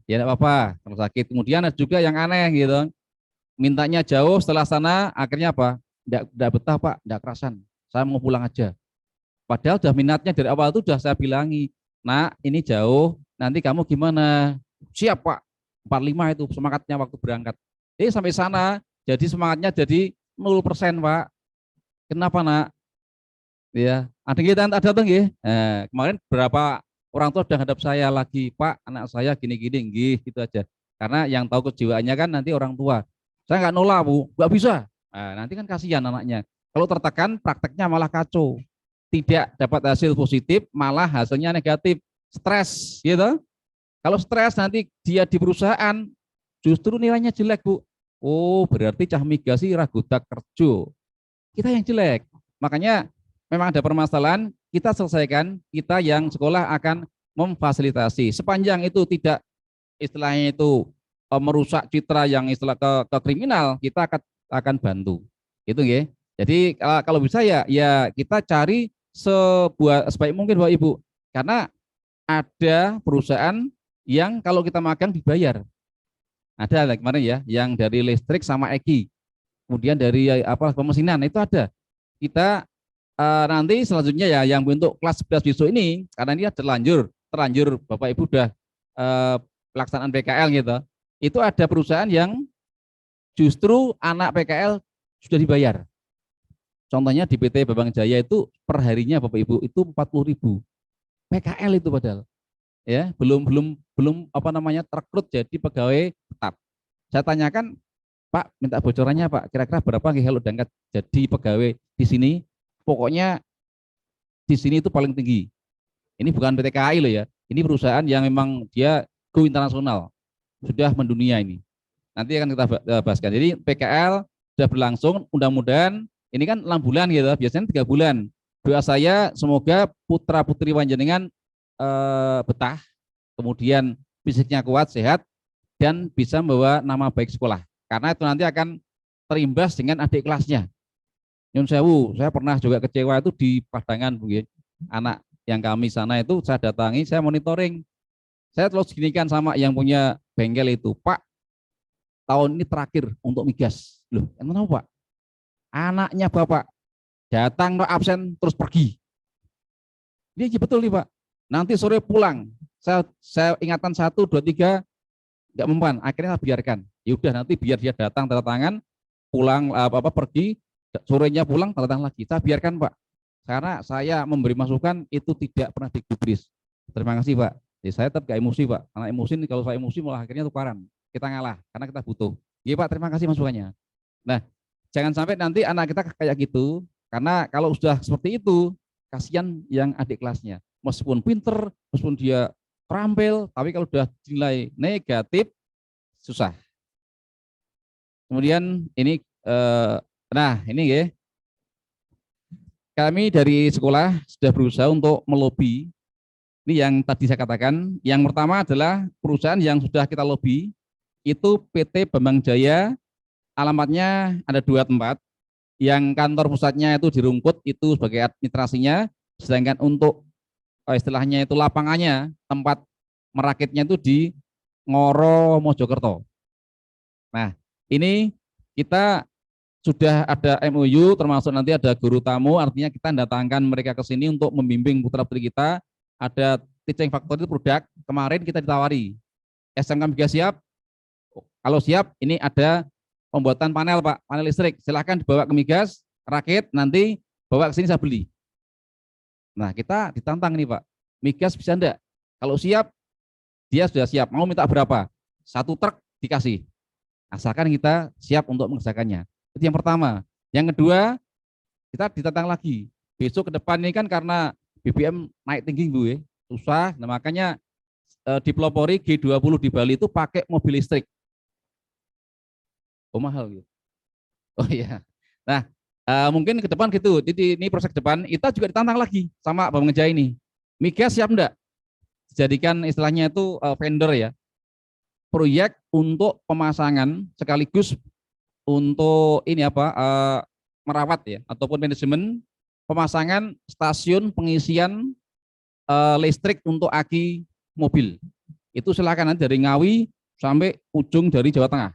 ya nggak apa-apa kalau sakit. Kemudian ada juga yang aneh gitu, mintanya jauh setelah sana, akhirnya apa? Nggak betah Pak, nggak kerasan, saya mau pulang aja. Padahal udah minatnya dari awal itu udah saya bilangi, nah ini jauh, nanti kamu gimana? Siap Pak, 45 itu semangatnya waktu berangkat. Sampai sana, jadi semangatnya jadi 0% Pak. Kenapa nak? Ya, ada datang ya. Kemarin berapa orang tua sudah hadap saya lagi, Pak, anak saya gini-gini, gitu aja. Karena yang tahu kejiwaannya kan nanti orang tua. Saya nggak nolak Bu, nggak bisa. Nah, nanti kan kasihan anaknya. Kalau tertekan, prakteknya malah kacau. Tidak dapat hasil positif, malah hasilnya negatif, stres, gitu. Kalau stres nanti dia di perusahaan, justru nilainya jelek Bu. Oh, berarti cah migrasi ragu tak kerjo. Kita yang jelek. Makanya memang ada permasalahan, kita selesaikan, kita yang sekolah akan memfasilitasi. Sepanjang itu tidak istilahnya itu merusak citra yang istilah ke kriminal, kita akan bantu. Itu ya. Jadi kalau bisa ya kita cari sebaik mungkin Bapak Ibu. Karena ada perusahaan yang kalau kita magang dibayar. Ada kemarin ya, yang dari listrik sama EKI. Kemudian dari pemesinan itu ada. Kita nanti selanjutnya ya yang untuk kelas 11 besok ini, karena ini terlanjur Bapak Ibu udah pelaksanaan PKL gitu. Itu ada perusahaan yang justru anak PKL sudah dibayar. Contohnya di PT Bambang Jaya itu perharinya Bapak Ibu itu 40.000 PKL itu padahal. Ya, belum rekrut jadi pegawai tetap. Saya tanyakan, Pak, minta bocorannya Pak, kira-kira berapa kalau diangkat jadi pegawai di sini? Pokoknya di sini itu paling tinggi. Ini bukan PT KAI loh ya. Ini perusahaan yang memang dia go internasional, sudah mendunia ini. Nanti akan kita bahaskan. Jadi PKL sudah berlangsung, mudah-mudahan ini kan 6 bulan gitu, biasanya 3 bulan. Doa saya semoga putra putri panjenengan betah, kemudian fisiknya kuat, sehat, dan bisa membawa nama baik sekolah. Karena itu nanti akan terimbas dengan adik kelasnya. Nyun sewu, saya pernah juga kecewa itu di Padangan, anak yang kami sana itu saya datangi, saya monitoring. Saya terus ginikan sama yang punya bengkel itu, Pak, tahun ini terakhir untuk migas. Loh, kenapa Pak? Anaknya Bapak datang no absen terus pergi. Ini betul nih Pak. Nanti sore pulang. Saya ingatan 1, 2, 3 nggak mempan. Akhirnya saya biarkan. Ya udah nanti biar dia datang tanda tangan, pulang pergi, sorenya pulang tanda tangan lagi. Saya biarkan Pak. Karena saya memberi masukan itu tidak pernah digubris. Terima kasih Pak. Jadi saya tetap gak emosi Pak. Karena emosi kalau saya emosi malah akhirnya tukaran. Kita ngalah karena kita butuh. Iya Pak, terima kasih masukannya. Nah, jangan sampai nanti anak kita kayak gitu, karena kalau sudah seperti itu, kasihan yang adik kelasnya. Meskipun pinter, meskipun dia terampil, tapi kalau sudah dinilai negatif, susah. Kemudian ini, ini ya, kami dari sekolah sudah berusaha untuk melobi. Ini yang tadi saya katakan. Yang pertama adalah perusahaan yang sudah kita lobi, itu PT Bambang Jaya. Alamatnya ada 2 tempat, yang kantor pusatnya itu di Rungkut, itu sebagai administrasinya, sedangkan untuk istilahnya itu lapangannya, tempat merakitnya itu di Ngoro, Mojokerto. Nah, ini kita sudah ada MOU, termasuk nanti ada guru tamu, artinya kita datangkan mereka ke sini untuk membimbing putra-putri kita. Ada teaching factory produk, kemarin kita ditawari, SMK Migas siap? Kalau siap, ini ada pembuatan panel Pak, panel listrik, silahkan dibawa ke Migas, rakit, nanti bawa ke sini saya beli. Nah kita ditantang nih Pak, Migas bisa enggak? Kalau siap, dia sudah siap. Mau minta berapa? 1 truk dikasih. Asalkan kita siap untuk mengerjakannya. Itu yang pertama. Yang kedua, kita ditantang lagi. Besok ke depan ini kan karena BBM naik tinggi Bu ya, susah. Nah, makanya dipelopori G20 di Bali itu pakai mobil listrik. Oh mahal gitu. Oh iya. Nah, mungkin ke depan gitu. Jadi ini proses ke depan, kita juga ditantang lagi sama Bang Ngeja ini. Migas siap enggak? Dijadikan istilahnya itu vendor ya. Proyek untuk pemasangan sekaligus untuk ini apa merawat ya ataupun manajemen pemasangan stasiun pengisian listrik untuk aki mobil. Itu silakan nanti dari Ngawi sampai ujung dari Jawa Tengah.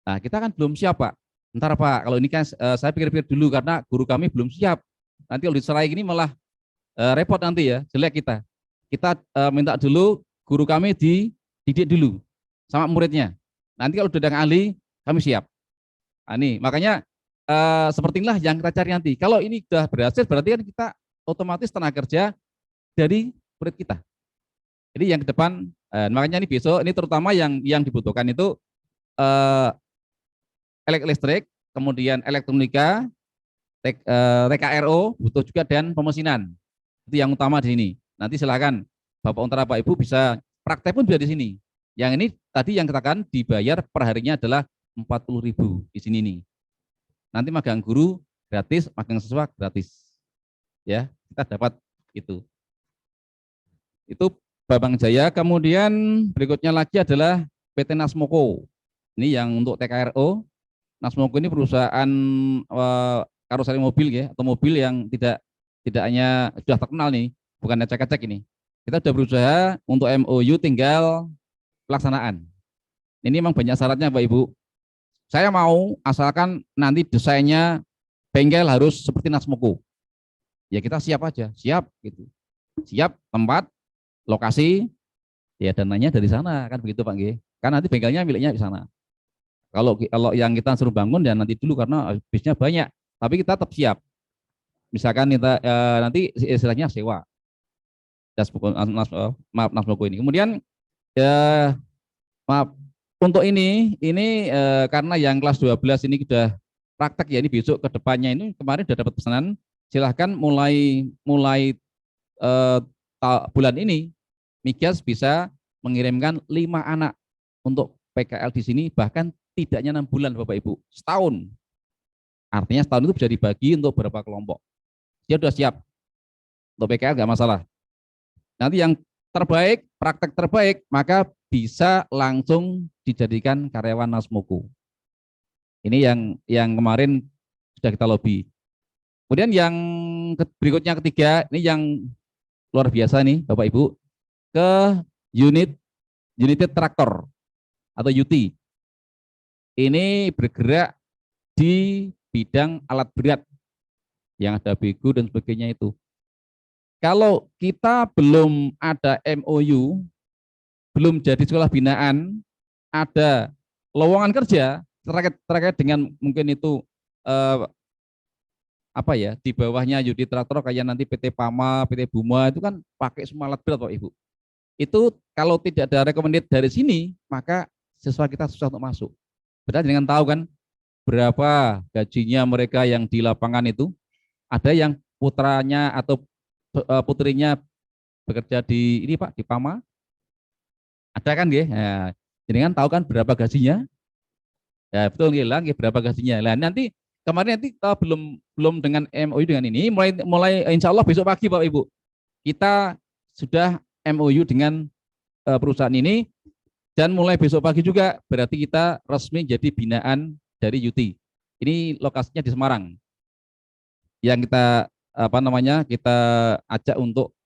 Nah, kita kan belum siap, Pak. Ntar Pak, kalau ini kan saya pikir-pikir dulu karena guru kami belum siap. Nanti kalau diserai gini malah repot nanti ya, jelek kita. Kita minta dulu guru kami dididik dulu sama muridnya. Nanti kalau sudah ahli, kami siap. Nah, ini makanya seperti inilah yang kita cari nanti. Kalau ini sudah berhasil, berarti kan kita otomatis tenaga kerja dari murid kita. Jadi yang ke depan, makanya ini besok, ini terutama yang dibutuhkan itu listrik, kemudian elektronika, TKRO, butuh juga dan pemesinan. Itu yang utama di sini. Nanti silakan Bapak Untara Pak Ibu bisa praktek pun bisa di sini. Yang ini tadi yang katakan dibayar per harinya adalah 40.000 di sini nih. Nanti magang guru gratis, magang siswa gratis. Ya, kita dapat itu. Itu Babang Jaya. Kemudian berikutnya lagi adalah PT Nasmoko. Ini yang untuk TKRO. Nasmoko ini perusahaan karoseri mobil ya, atau mobil yang tidak hanya sudah terkenal nih, bukan ecek-ecek ini. Kita sudah berusaha untuk MOU, tinggal pelaksanaan. Ini memang banyak syaratnya Pak Ibu. Saya mau asalkan nanti desainnya bengkel harus seperti Nasmoko. Ya kita siap aja, siap gitu. Siap tempat, lokasi, ya dananya dari sana kan begitu Pak G. Kan nanti bengkelnya miliknya di sana. Kalau yang kita suruh bangun ya nanti dulu karena bisnya banyak, tapi kita tetap siap. Misalkan kita nanti istilahnya sewa. Maaf Nasmoko ini. Kemudian maaf untuk ini karena yang kelas 12 ini sudah praktek ya, ini besok ke depannya ini kemarin sudah dapat pesanan. Silahkan mulai bulan ini Migas bisa mengirimkan 5 anak untuk PKL di sini, bahkan tidaknya 6 bulan Bapak Ibu, setahun. Artinya setahun itu bisa dibagi untuk beberapa kelompok. Dia sudah siap untuk PKL, nggak masalah. Nanti yang terbaik, praktek terbaik, maka bisa langsung dijadikan karyawan Nasmoko. Ini yang kemarin sudah kita lobby. Kemudian yang berikutnya ketiga, ini yang luar biasa nih Bapak Ibu, ke United Tractor atau UT. Ini bergerak di bidang alat berat yang ada bego dan sebagainya itu. Kalau kita belum ada MOU, belum jadi sekolah binaan, ada lowongan kerja terkait dengan mungkin itu apa ya, di bawahnya Yudi Traktor kayak nanti PT Pama, PT Buma itu kan pakai semua alat berat Pak Ibu. Itu kalau tidak ada recommended dari sini, maka siswa kita susah untuk masuk. Padahal dengan tahu kan berapa gajinya mereka yang di lapangan itu, ada yang putranya atau putrinya bekerja di ini Pak, di Pama, ada kan ya? Nah, jadi kan tahu kan berapa gajinya? Ya betul hilang ya berapa gajinya. Nah nanti kemarin nanti kita belum dengan MOU dengan ini, mulai insya Allah besok pagi Pak Ibu kita sudah MOU dengan perusahaan ini, dan mulai besok pagi juga berarti kita resmi jadi binaan dari UT. Ini lokasinya di Semarang. Yang kita kita ajak untuk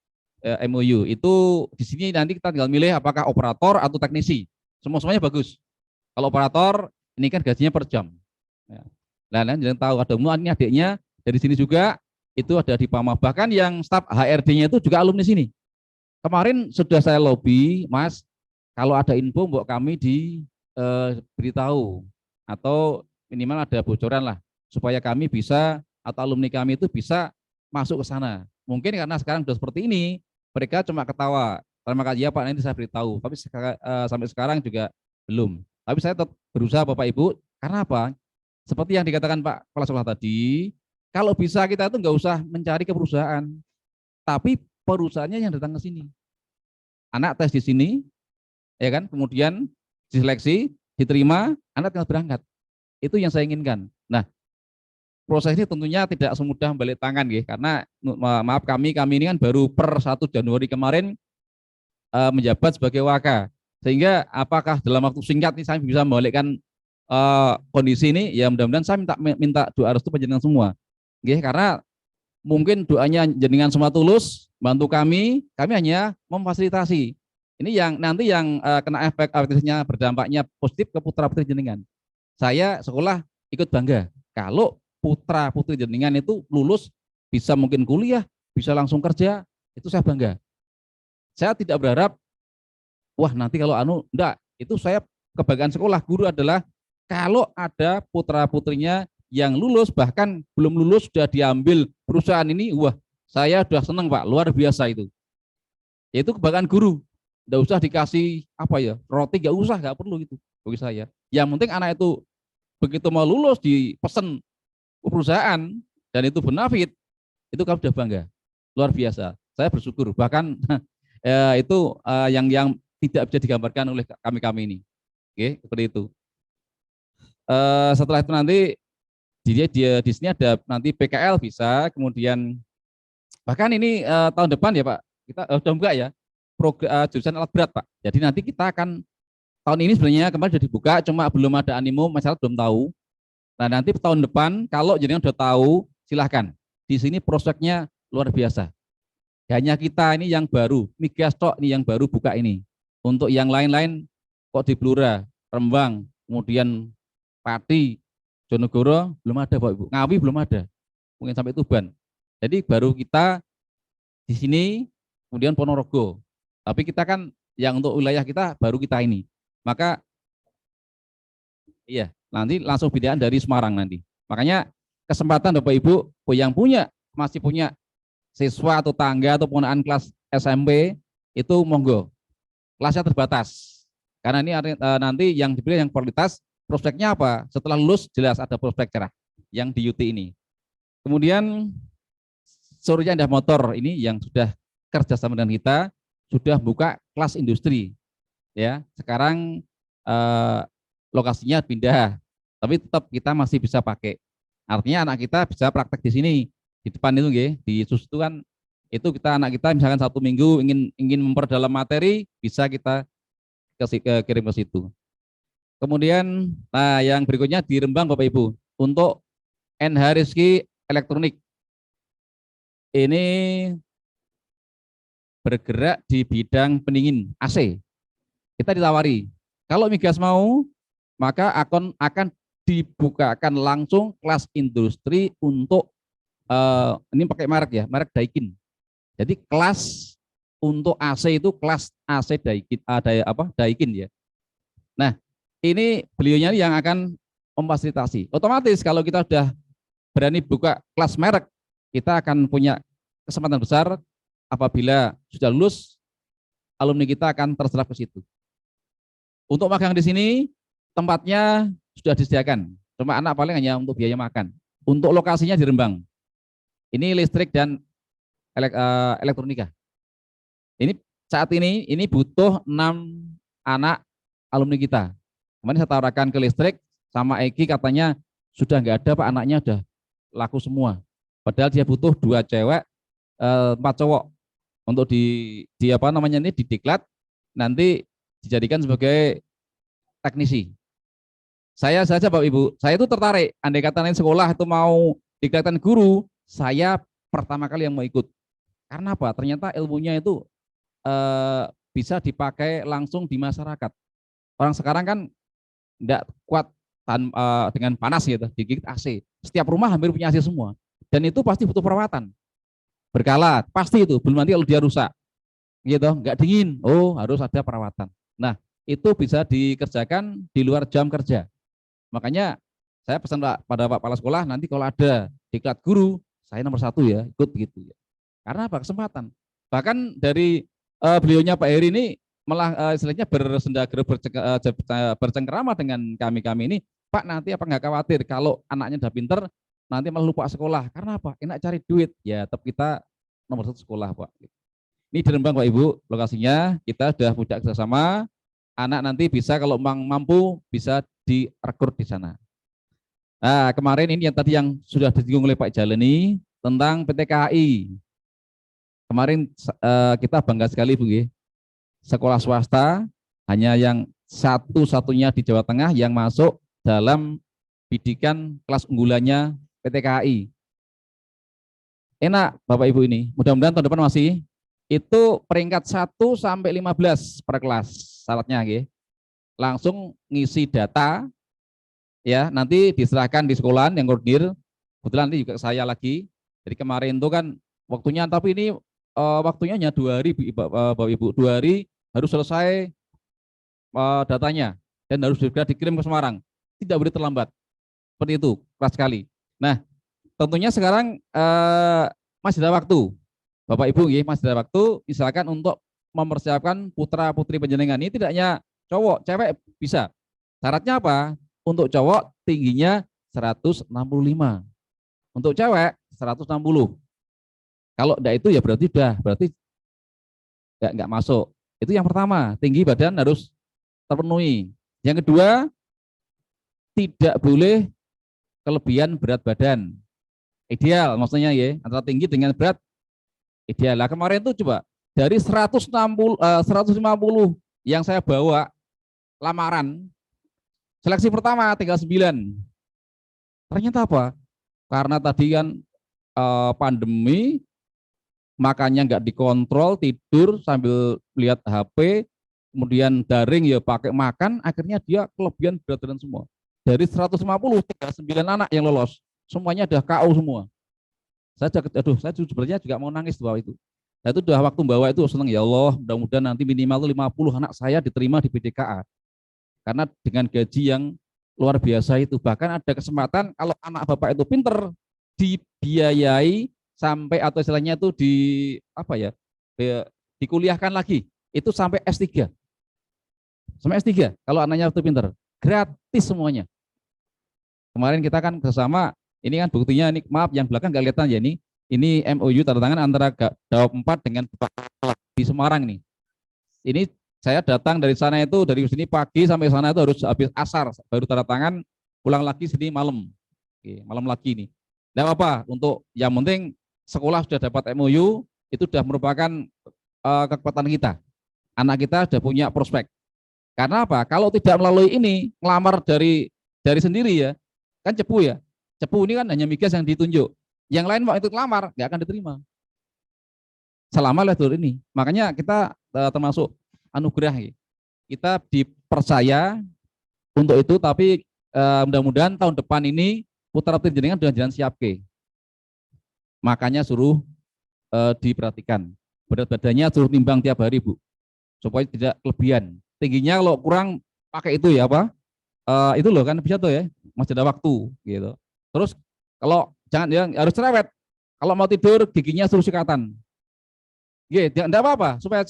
MOU itu di sini nanti kita tinggal milih apakah operator atau teknisi. Semuanya bagus. Kalau operator ini kan gajinya per jam. Nah, jangan tahu ada ini adiknya dari sini juga itu ada di Pama. Bahkan yang staf HRD-nya itu juga alumni sini. Kemarin sudah saya lobby, Mas, kalau ada info mbok kami diberitahu atau minimal ada bocoran lah supaya kami bisa atau alumni kami itu bisa masuk ke sana. Mungkin karena sekarang sudah seperti ini, Mereka cuma ketawa. Terima kasih ya Pak, nanti saya beritahu. Tapi sampai sekarang juga belum. Tapi saya tetap berusaha Bapak Ibu. Karena apa? Seperti yang dikatakan Pak Kepala Sekolah tadi, kalau bisa kita itu nggak usah mencari ke perusahaan, tapi perusahaannya yang datang ke sini. Anak tes di sini, ya kan? Kemudian diseleksi, diterima, anak tinggal berangkat. Itu yang saya inginkan. Nah, proses ini tentunya tidak semudah balik tangan, ya, karena maaf kami ini kan baru per 1 Januari kemarin menjabat sebagai waka. Sehingga apakah dalam waktu singkat ini saya bisa membalikkan kondisi ini? Ya mudah-mudahan saya minta doa restu panjenengan semua. Nggih, karena mungkin doanya jenengan semua tulus bantu kami hanya memfasilitasi. Ini yang nanti yang kena efek aktivitasnya berdampaknya positif ke putra putri jenengan. Saya sekolah ikut bangga kalau putra putri jenengan itu lulus bisa mungkin kuliah, bisa langsung kerja, itu saya bangga. Saya tidak berharap wah nanti kalau enggak, itu saya kebanggaan sekolah guru adalah kalau ada putra putrinya yang lulus, bahkan belum lulus sudah diambil perusahaan ini, wah saya sudah senang Pak, luar biasa itu. Itu kebanggaan guru, tidak usah dikasih apa ya roti, nggak perlu gitu bagi saya. Yang penting anak itu begitu mau lulus dipesan perusahaan dan itu benefit, itu kamu sudah bangga, luar biasa. Saya bersyukur, bahkan itu yang tidak bisa digambarkan oleh kami ini. Oke, seperti itu. Setelah itu nanti dia di sini ada nanti PKL bisa, kemudian bahkan ini tahun depan ya Pak, kita sudah buka ya jurusan alat berat Pak. Jadi nanti kita akan tahun ini sebenarnya kemarin sudah dibuka, cuma belum ada animo, masyarakat belum tahu. Nah nanti tahun depan kalau jenengan sudah tahu, silahkan. Di sini prospeknya luar biasa. Hanya kita ini yang baru, Migas Tok ini yang baru buka ini. Untuk yang lain-lain kok di Blora, Rembang, kemudian Pati, Jonegoro belum ada Pak Ibu, Ngawi belum ada, mungkin sampai Tuban. Jadi baru kita di sini, kemudian Ponorogo. Tapi kita kan yang untuk wilayah kita baru kita ini. Maka iya, nanti langsung binaan dari Semarang nanti. Makanya kesempatan Bapak Ibu yang masih punya siswa atau tangga atau ponakan kelas SMP itu monggo. Kelasnya terbatas. Karena ini nanti yang dipilih yang prioritas. Prospeknya apa? Setelah lulus jelas ada prospek cerah yang di UT ini. Kemudian Surya Indah Motor ini yang sudah kerjasama dengan kita sudah buka kelas industri. Ya, sekarang lokasinya pindah, tapi tetap kita masih bisa pakai. Artinya anak kita bisa praktek di sini di depan itu, di SUS itu kan itu anak kita misalkan 1 minggu ingin memperdalam materi bisa kita kirim ke situ. Kemudian, nah yang berikutnya di Rembang Bapak Ibu, untuk NH Rizky Elektronik. Ini bergerak di bidang pendingin AC. Kita ditawari, kalau Migas mau, maka akan dibukakan langsung kelas industri untuk, ini pakai merek ya, merek Daikin. Jadi kelas untuk AC itu kelas AC Daikin ya. Nah, ini beliaunya yang akan memfasilitasi. Otomatis kalau kita sudah berani buka kelas merek, kita akan punya kesempatan besar apabila sudah lulus, alumni kita akan terserap ke situ. Untuk magang di sini, tempatnya sudah disediakan. Cuma anak paling hanya untuk biaya makan. Untuk lokasinya di Rembang. Ini listrik dan elektronika. Ini saat ini butuh 6 anak alumni kita. Kemarin saya tawarkan ke listrik sama Eki, katanya sudah nggak ada Pak, anaknya udah laku semua. Padahal dia butuh 2 cewek, 4 cowok untuk di diklat nanti dijadikan sebagai teknisi. Saya saja Bapak Ibu, saya itu tertarik. Andai kata nanti sekolah itu mau diklatkan guru, saya pertama kali yang mau ikut. Karena apa? Ternyata ilmunya itu bisa dipakai langsung di masyarakat. Orang sekarang kan tidak kuat dengan panas gitu, digigit AC. Setiap rumah hampir punya AC semua. Dan itu pasti butuh perawatan. Berkala, pasti itu. Belum nanti kalau dia rusak. Gitu, nggak dingin. Oh, harus ada perawatan. Nah, itu bisa dikerjakan di luar jam kerja. Makanya saya pesan pada Pak Kepala Sekolah, nanti kalau ada diklat guru, saya nomor 1 ya, ikut begitu ya. Karena apa? Kesempatan. Bahkan dari beliaunya Pak Heri ini malah istilahnya bercengkerama dengan kami ini, Pak nanti apa nggak khawatir kalau anaknya udah pinter nanti malah lupa sekolah, karena apa? Enak cari duit, ya tetap kita nomor 1 sekolah Pak. Ini di Rembang Pak Ibu lokasinya, kita sudah punya kerjasama, anak nanti bisa kalau mampu bisa direkrut di sana. Nah kemarin ini yang tadi yang sudah disinggung oleh Pak Jalani tentang PTKI. Kemarin kita bangga sekali Bu, sekolah swasta hanya yang satu-satunya di Jawa Tengah yang masuk dalam bidikan kelas unggulannya PTKI. Enak Bapak Ibu ini, mudah-mudahan tahun depan masih. Itu peringkat 1 sampai 15 per kelas syaratnya, langsung ngisi data, ya nanti diserahkan di sekolahan yang koordinir. Kebetulan nanti juga saya lagi. Jadi kemarin itu kan waktunya, tapi ini waktunya hanya 2 hari Bapak Ibu, 2 hari harus selesai datanya dan harus segera dikirim ke Semarang. Tidak boleh terlambat. Seperti itu, keras sekali. Nah, tentunya sekarang masih ada waktu. Bapak Ibu masih ada waktu, misalkan untuk mempersiapkan putra-putri panjenengan ini, tidak hanya cowok, cewek bisa. Syaratnya apa? Untuk cowok tingginya 165. Untuk cewek 160. Kalau enggak itu ya berarti enggak masuk. Itu yang pertama, tinggi badan harus terpenuhi. Yang kedua, tidak boleh kelebihan berat badan. Ideal maksudnya antara tinggi dengan berat ideal. Lah kemarin itu coba dari 150 yang saya bawa lamaran, seleksi pertama tinggal 9. Ternyata apa? Karena tadi kan pandemi, makannya nggak dikontrol, tidur sambil lihat HP, kemudian daring ya pakai makan, akhirnya dia kelebihan berat badan semua. Dari 150 tinggal 9 anak yang lolos, semuanya udah KO semua. Saya sebenarnya juga mau nangis bahwa itu. Nah, itu udah waktu bawa itu senang, ya Allah, mudah-mudahan nanti minimal 50 anak saya diterima di PDKA. Karena dengan gaji yang luar biasa itu, bahkan ada kesempatan kalau anak Bapak itu pinter, dibiayai sampai atau istilahnya itu dikuliahkan lagi, itu sampai S3. Sampai S3 kalau anaknya itu pinter, gratis semuanya. Kemarin kita kan bersama. Ini kan buktinya, ini maaf yang belakang nggak kelihatan ya, ini MOU tanda tangan antara Daop 4 dengan di Semarang nih. Ini saya datang dari sana itu, dari sini pagi sampai sana itu harus habis asar baru tanda tangan, pulang lagi sini malam. Oke, malam lagi nih. Enggak apa-apa, untuk yang penting sekolah sudah dapat MOU, itu sudah merupakan kekuatan kita. Anak kita sudah punya prospek. Karena apa? Kalau tidak melalui ini, ngelamar dari sendiri ya, kan cepu ya. Cepu ini kan hanya migas yang ditunjuk. Yang lain mau itu lamar, nggak akan diterima. Selama lewat ini. Makanya kita termasuk anugerah. Kita dipercaya untuk itu, tapi mudah-mudahan tahun depan ini putra-putri jenengan sudah jalan siap. Makanya suruh diperhatikan. Berat badannya suruh timbang tiap hari, Bu. Supaya tidak kelebihan. Tingginya kalau kurang pakai itu ya apa? Itu loh kan bisa tuh ya. Masih ada waktu gitu. Terus kalau jangan yang harus cerewet. Kalau mau tidur giginya suruh sikatan. Enggak apa-apa, supaya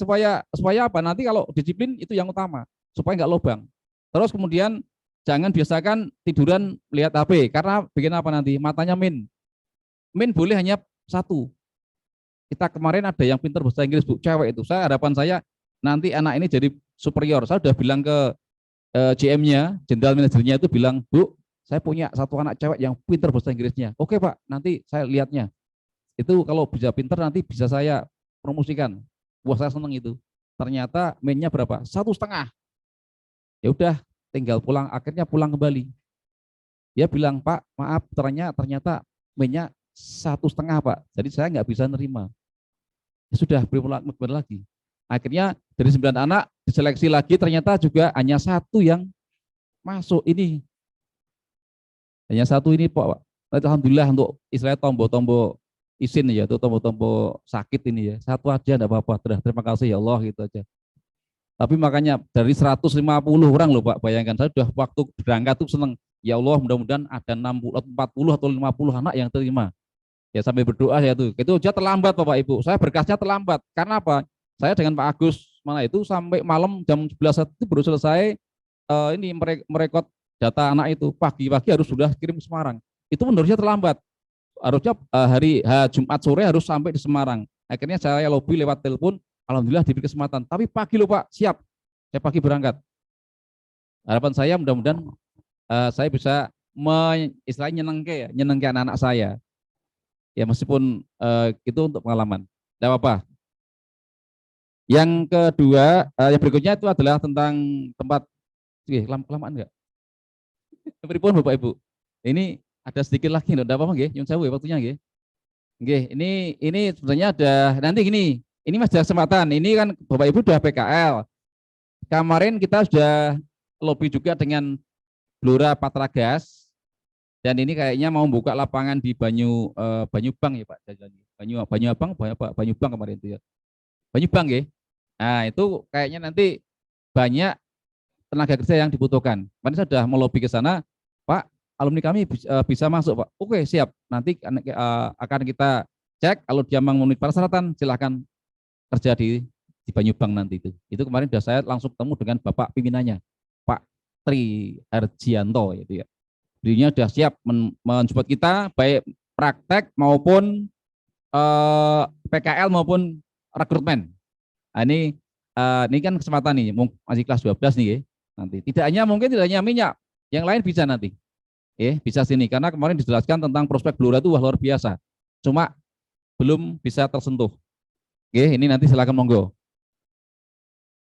apa? Nanti kalau disiplin itu yang utama, supaya enggak lubang. Terus kemudian jangan biasakan tiduran lihat HP, karena bikin apa nanti? Matanya min boleh hanya 1. Kita kemarin ada yang pintar bahasa Inggris, Bu, cewek itu. Harapan saya nanti anak ini jadi superior. Saya sudah bilang ke GM-nya, General Manager-nya itu bilang, Bu, saya punya 1 anak cewek yang pintar bahasa Inggrisnya. Oke Pak, nanti saya lihatnya. Itu kalau bisa pintar nanti bisa saya promosikan. Wah saya senang itu. Ternyata mainnya berapa? 1,5. Ya udah, tinggal pulang. Akhirnya pulang kembali. Dia bilang, Pak, maaf, ternyata mainnya 1,5 Pak. Jadi saya nggak bisa nerima. Ya sudah, berulang lagi. Akhirnya dari 9 anak diseleksi lagi, ternyata juga hanya 1 yang masuk ini. Hanya 1 ini Pak. Alhamdulillah untuk istilahnya tombol-tombol izin ya, itu tombol-tombol sakit ini ya. 1 aja enggak apa-apa. Terima kasih ya Allah gitu aja. Tapi makanya dari 150 orang loh Pak, bayangkan saya sudah waktu berangkat tuh seneng. Ya Allah mudah-mudahan ada 40 atau 50 anak yang terima. Ya sambil berdoa ya tuh. Itu aja terlambat Bapak Ibu. Saya berkasnya terlambat. Karena apa? Saya dengan Pak Agus mana itu sampai malam jam 11 itu baru selesai ini merekod data anak itu. Pagi-pagi harus sudah kirim ke Semarang. Itu menurutnya terlambat. Harusnya hari Jumat sore harus sampai di Semarang. Akhirnya saya lobby lewat telepon. Alhamdulillah diberi kesempatan. Tapi pagi loh Pak, siap. Saya pagi berangkat. Harapan saya mudah-mudahan saya bisa istilahnya nyenengke anak-anak saya. Ya meskipun itu untuk pengalaman. Tidak apa-apa. Yang kedua, yang berikutnya itu adalah tentang tempat. Lama-lamaan enggak? Pripun Bapak Ibu. Ini ada sedikit lagi, tidak apa-apa nggih. Nyun sewu waktunya nggih. Nggih, ini sebenarnya ada nanti gini. Ini Mas kesempatan. Ini kan Bapak Ibu sudah PKL. Kemarin kita sudah lobby juga dengan Blora Patragas. Dan ini kayaknya mau buka lapangan di Banyubang ya Pak. Banyubang kemarin itu ya. Banyubang ya. Nah itu kayaknya nanti banyak tenaga kerja yang dibutuhkan. Kemarin saya sudah melobi ke sana, Pak, alumni kami bisa masuk Pak. Oke siap, nanti akan kita cek, kalau dia memenuhi persyaratan silahkan kerja di Banyubang nanti itu. Itu kemarin sudah saya langsung ketemu dengan Bapak pimpinannya, Pak Tri Harjianto itu ya. Beliau sudah siap mensupport kita baik praktek maupun PKL maupun rekrutmen. Nah, ini kan kesempatan nih, masih kelas 12 nih ya. Nanti tidak hanya minyak, yang lain bisa nanti. Bisa sini karena kemarin dijelaskan tentang prospek Blora itu luar biasa. Cuma belum bisa tersentuh. Ini nanti silakan monggo.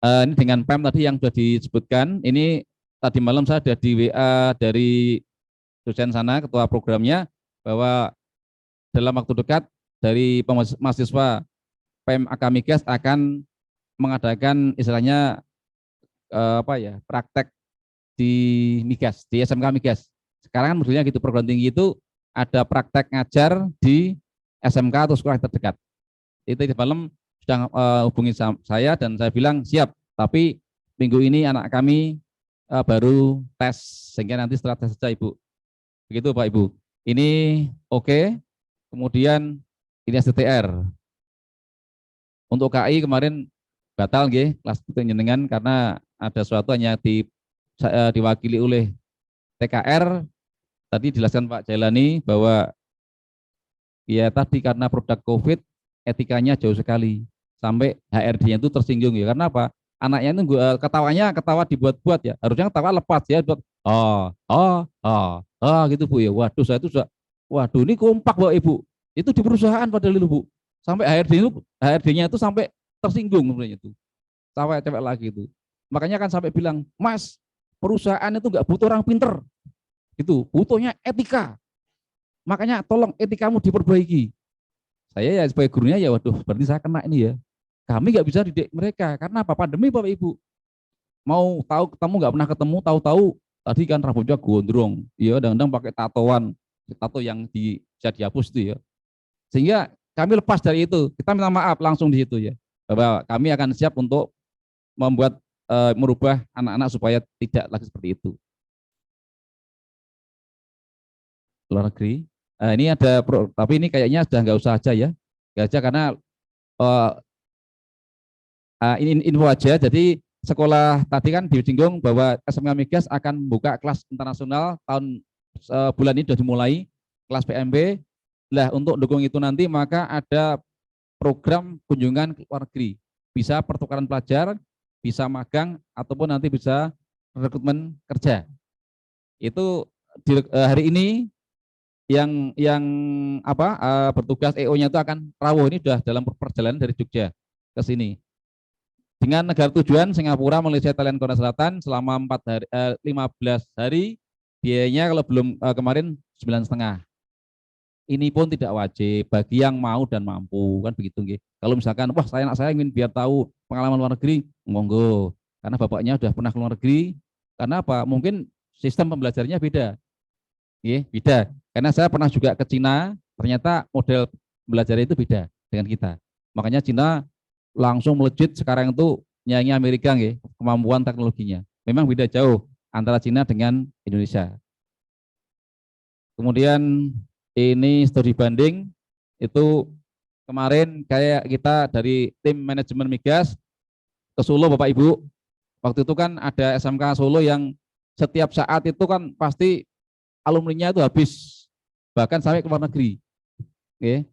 Ini dengan PEM tadi yang sudah disebutkan, ini tadi malam saya ada di WA dari dosen sana, ketua programnya, bahwa dalam waktu dekat dari mahasiswa PEM Akamigas akan mengadakan istilahnya praktek di Migas, di SMK Migas. Sekarang kan modelnya gitu, program tinggi itu ada praktek ngajar di SMK atau sekolah terdekat. Itu di malam sudah hubungi saya dan saya bilang siap, tapi minggu ini anak kami baru tes, sehingga nanti setelah tes saja Ibu. Begitu Pak Ibu. Ini oke. Kemudian ini STTR. Untuk KI kemarin batal nggih kelas jenengan karena ada suatu hanya diwakili oleh TKR. Tadi dijelaskan Pak Jailani bahwa ya tadi karena produk COVID etikanya jauh sekali. Sampai HRD-nya itu tersinggung ya. Karena apa? Anaknya itu ketawa dibuat-buat ya. Harusnya ketawa lepas ya buat gitu Bu ya. Waduh, saya itu sudah, waduh ini kompak Bapak Ibu. Itu di perusahaan padahal itu Bu. Sampai HRD-nya itu sampai tersinggung sebenarnya itu. Sampai cewek lagi itu. Makanya kan sampai bilang, Mas, perusahaan itu nggak butuh orang pinter. Itu butuhnya etika. Makanya tolong etikamu diperbaiki. Saya ya sebagai gurunya ya, waduh, berarti saya kena ini ya. Kami nggak bisa didik mereka karena apa? Pandemi Bapak Ibu. Mau tahu ketemu nggak pernah ketemu, tahu-tahu tadi kan rambutnya gondrong, ya kadang-kadang pakai tato yang bisa dihapus itu ya. Sehingga kami lepas dari itu, kita minta maaf langsung di situ ya, bahwa kami akan siap untuk merubah anak-anak supaya tidak lagi seperti itu. Luar negeri, ini ada tapi ini kayaknya sudah nggak usah aja ya, nggak aja karena ini info aja. Jadi sekolah tadi kan disinggung bahwa SMK Migas akan membuka kelas internasional tahun bulan ini sudah dimulai kelas PMB. Lah untuk dukung itu nanti maka ada program kunjungan ke luar negeri. Bisa pertukaran pelajar, bisa magang ataupun nanti bisa rekrutmen kerja. Itu hari ini yang bertugas EO-nya itu akan rawuh, ini sudah dalam perjalanan dari Jogja ke sini. Dengan negara tujuan Singapura, Malaysia, Thailand, Korea Selatan selama 15 hari, biayanya kalau belum kemarin 9,5. Ini pun tidak wajib bagi yang mau dan mampu, kan begitu nggih. Kalau misalkan wah anak saya ingin biar tahu pengalaman luar negeri, monggo. Karena bapaknya sudah pernah ke luar negeri. Karena apa? Mungkin sistem pembelajarannya beda. Beda. Karena saya pernah juga ke Cina, ternyata model belajarnya itu beda dengan kita. Makanya Cina langsung melejit sekarang itu nyanyi Amerika nggih, kemampuan teknologinya. Memang beda jauh antara Cina dengan Indonesia. Kemudian ini studi banding Itu kemarin kayak kita dari tim manajemen migas ke Solo Bapak Ibu. Waktu itu kan ada SMK Solo yang setiap saat itu kan pasti alumninya itu habis, bahkan sampai ke luar negeri. Oke.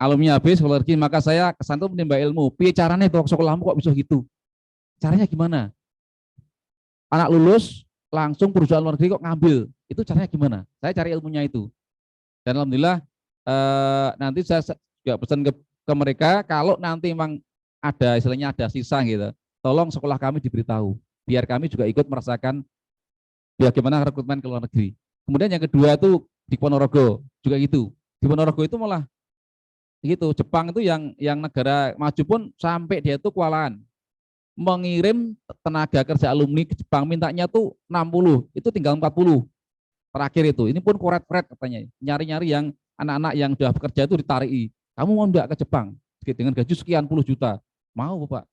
Alumni habis ke luar negeri, maka saya kesan itu menimba ilmu. Piye caranya itu sekolahmu kok bisa gitu? Caranya gimana? Anak lulus langsung perusahaan luar negeri kok ngambil. Itu caranya gimana? Saya cari ilmunya itu. Dan alhamdulillah nanti saya juga pesan ke mereka kalau nanti memang ada istilahnya ada sisa gitu, tolong sekolah kami diberitahu biar kami juga ikut merasakan bagaimana rekrutmen ke luar negeri. Kemudian yang kedua itu di Ponorogo juga gitu. Di Ponorogo itu malah gitu, Jepang itu yang negara maju pun sampai dia itu kewalahan mengirim tenaga kerja alumni ke Jepang, mintanya tuh 60, itu tinggal 40 terakhir itu. Ini pun koret-koret katanya, nyari-nyari yang anak-anak yang sudah bekerja itu ditariki. Kamu mau enggak ke Jepang dengan gaji sekian puluh juta? Mau Bapak.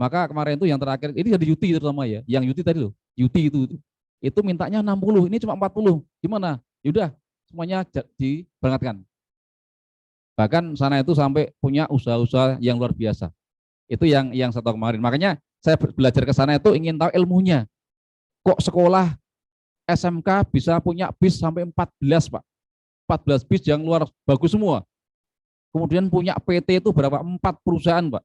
Maka kemarin itu yang terakhir, ini dari Yuti terutama ya, yang Yuti tadi loh, Yuti itu mintanya 60, ini cuma 40. Gimana? Yaudah, semuanya diberangkatkan. Bahkan sana itu sampai punya usaha-usaha yang luar biasa. Itu yang saya tahu kemarin. Makanya saya belajar ke sana itu ingin tahu ilmunya. Kok sekolah SMK bisa punya bis sampai 14, Pak. 14 bis yang luar bagus semua. Kemudian punya PT itu berapa? 4 perusahaan, Pak.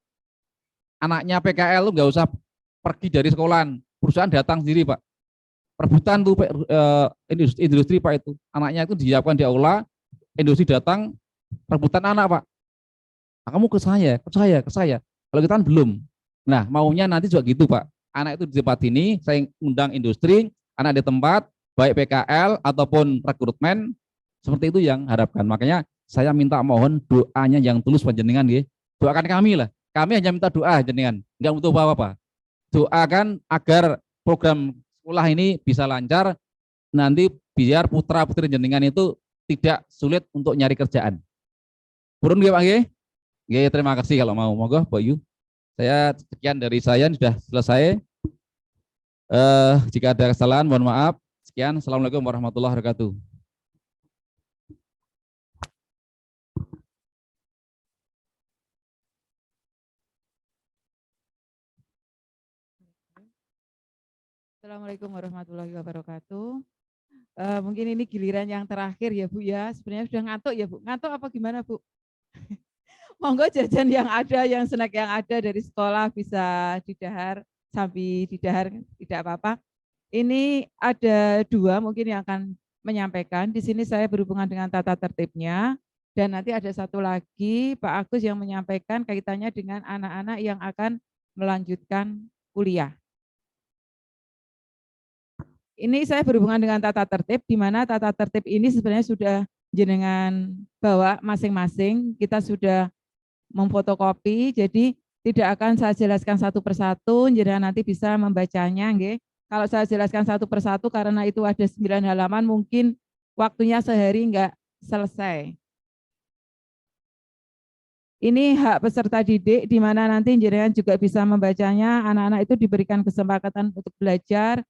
Anaknya PKL itu nggak usah pergi dari sekolahan. Perusahaan datang sendiri, Pak. Perebutan tuh industri, Pak itu. Anaknya itu disiapkan di aula, industri datang, rebutan anak, Pak. Nah, kamu ke saya. Kalau kita kan belum. Nah, maunya nanti juga gitu, Pak. Anak itu di tempat ini, saya undang industri, anak di tempat, baik PKL ataupun rekrutmen, seperti itu yang harapkan. Makanya saya minta mohon doanya yang tulus panjenengan, ya. Doakan kami lah. Kami hanya minta doa jenengan, enggak butuh apa-apa. Doakan agar program sekolah ini bisa lancar, nanti biar putra putri jenengan itu tidak sulit untuk nyari kerjaan. Purun nggih Pak nggih? Nggih, terima kasih kalau mau. Monggo Mbak Yu. Saya sekian dari saya sudah selesai. Jika ada kesalahan mohon maaf. Sekian. Assalamualaikum warahmatullahi wabarakatuh. Assalamualaikum warahmatullahi wabarakatuh. Mungkin ini giliran yang terakhir ya Bu ya. Sebenarnya sudah ngantuk ya Bu. Ngantuk apa gimana Bu? Monggo jajan yang ada, yang snack yang ada dari sekolah bisa didahar, sambil didahar tidak apa-apa. Ini ada 2 mungkin yang akan menyampaikan. Di sini saya berhubungan dengan tata tertibnya. Dan nanti ada satu lagi Pak Agus yang menyampaikan kaitannya dengan anak-anak yang akan melanjutkan kuliah. Ini saya berhubungan dengan tata tertib, di mana tata tertib ini sebenarnya sudah jenengan bawa masing-masing, kita sudah memfotokopi, jadi tidak akan saya jelaskan satu persatu, jenengan nanti bisa membacanya. Nggih. Kalau saya jelaskan satu persatu karena itu ada 9 halaman, mungkin waktunya sehari enggak selesai. Ini hak peserta didik, di mana nanti jenengan juga bisa membacanya, anak-anak itu diberikan kesempatan untuk belajar,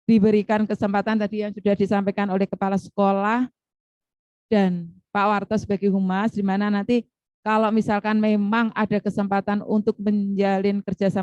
diberikan kesempatan tadi yang sudah disampaikan oleh Kepala Sekolah dan Pak Warto sebagai Humas, di mana nanti kalau misalkan memang ada kesempatan untuk menjalin kerjasama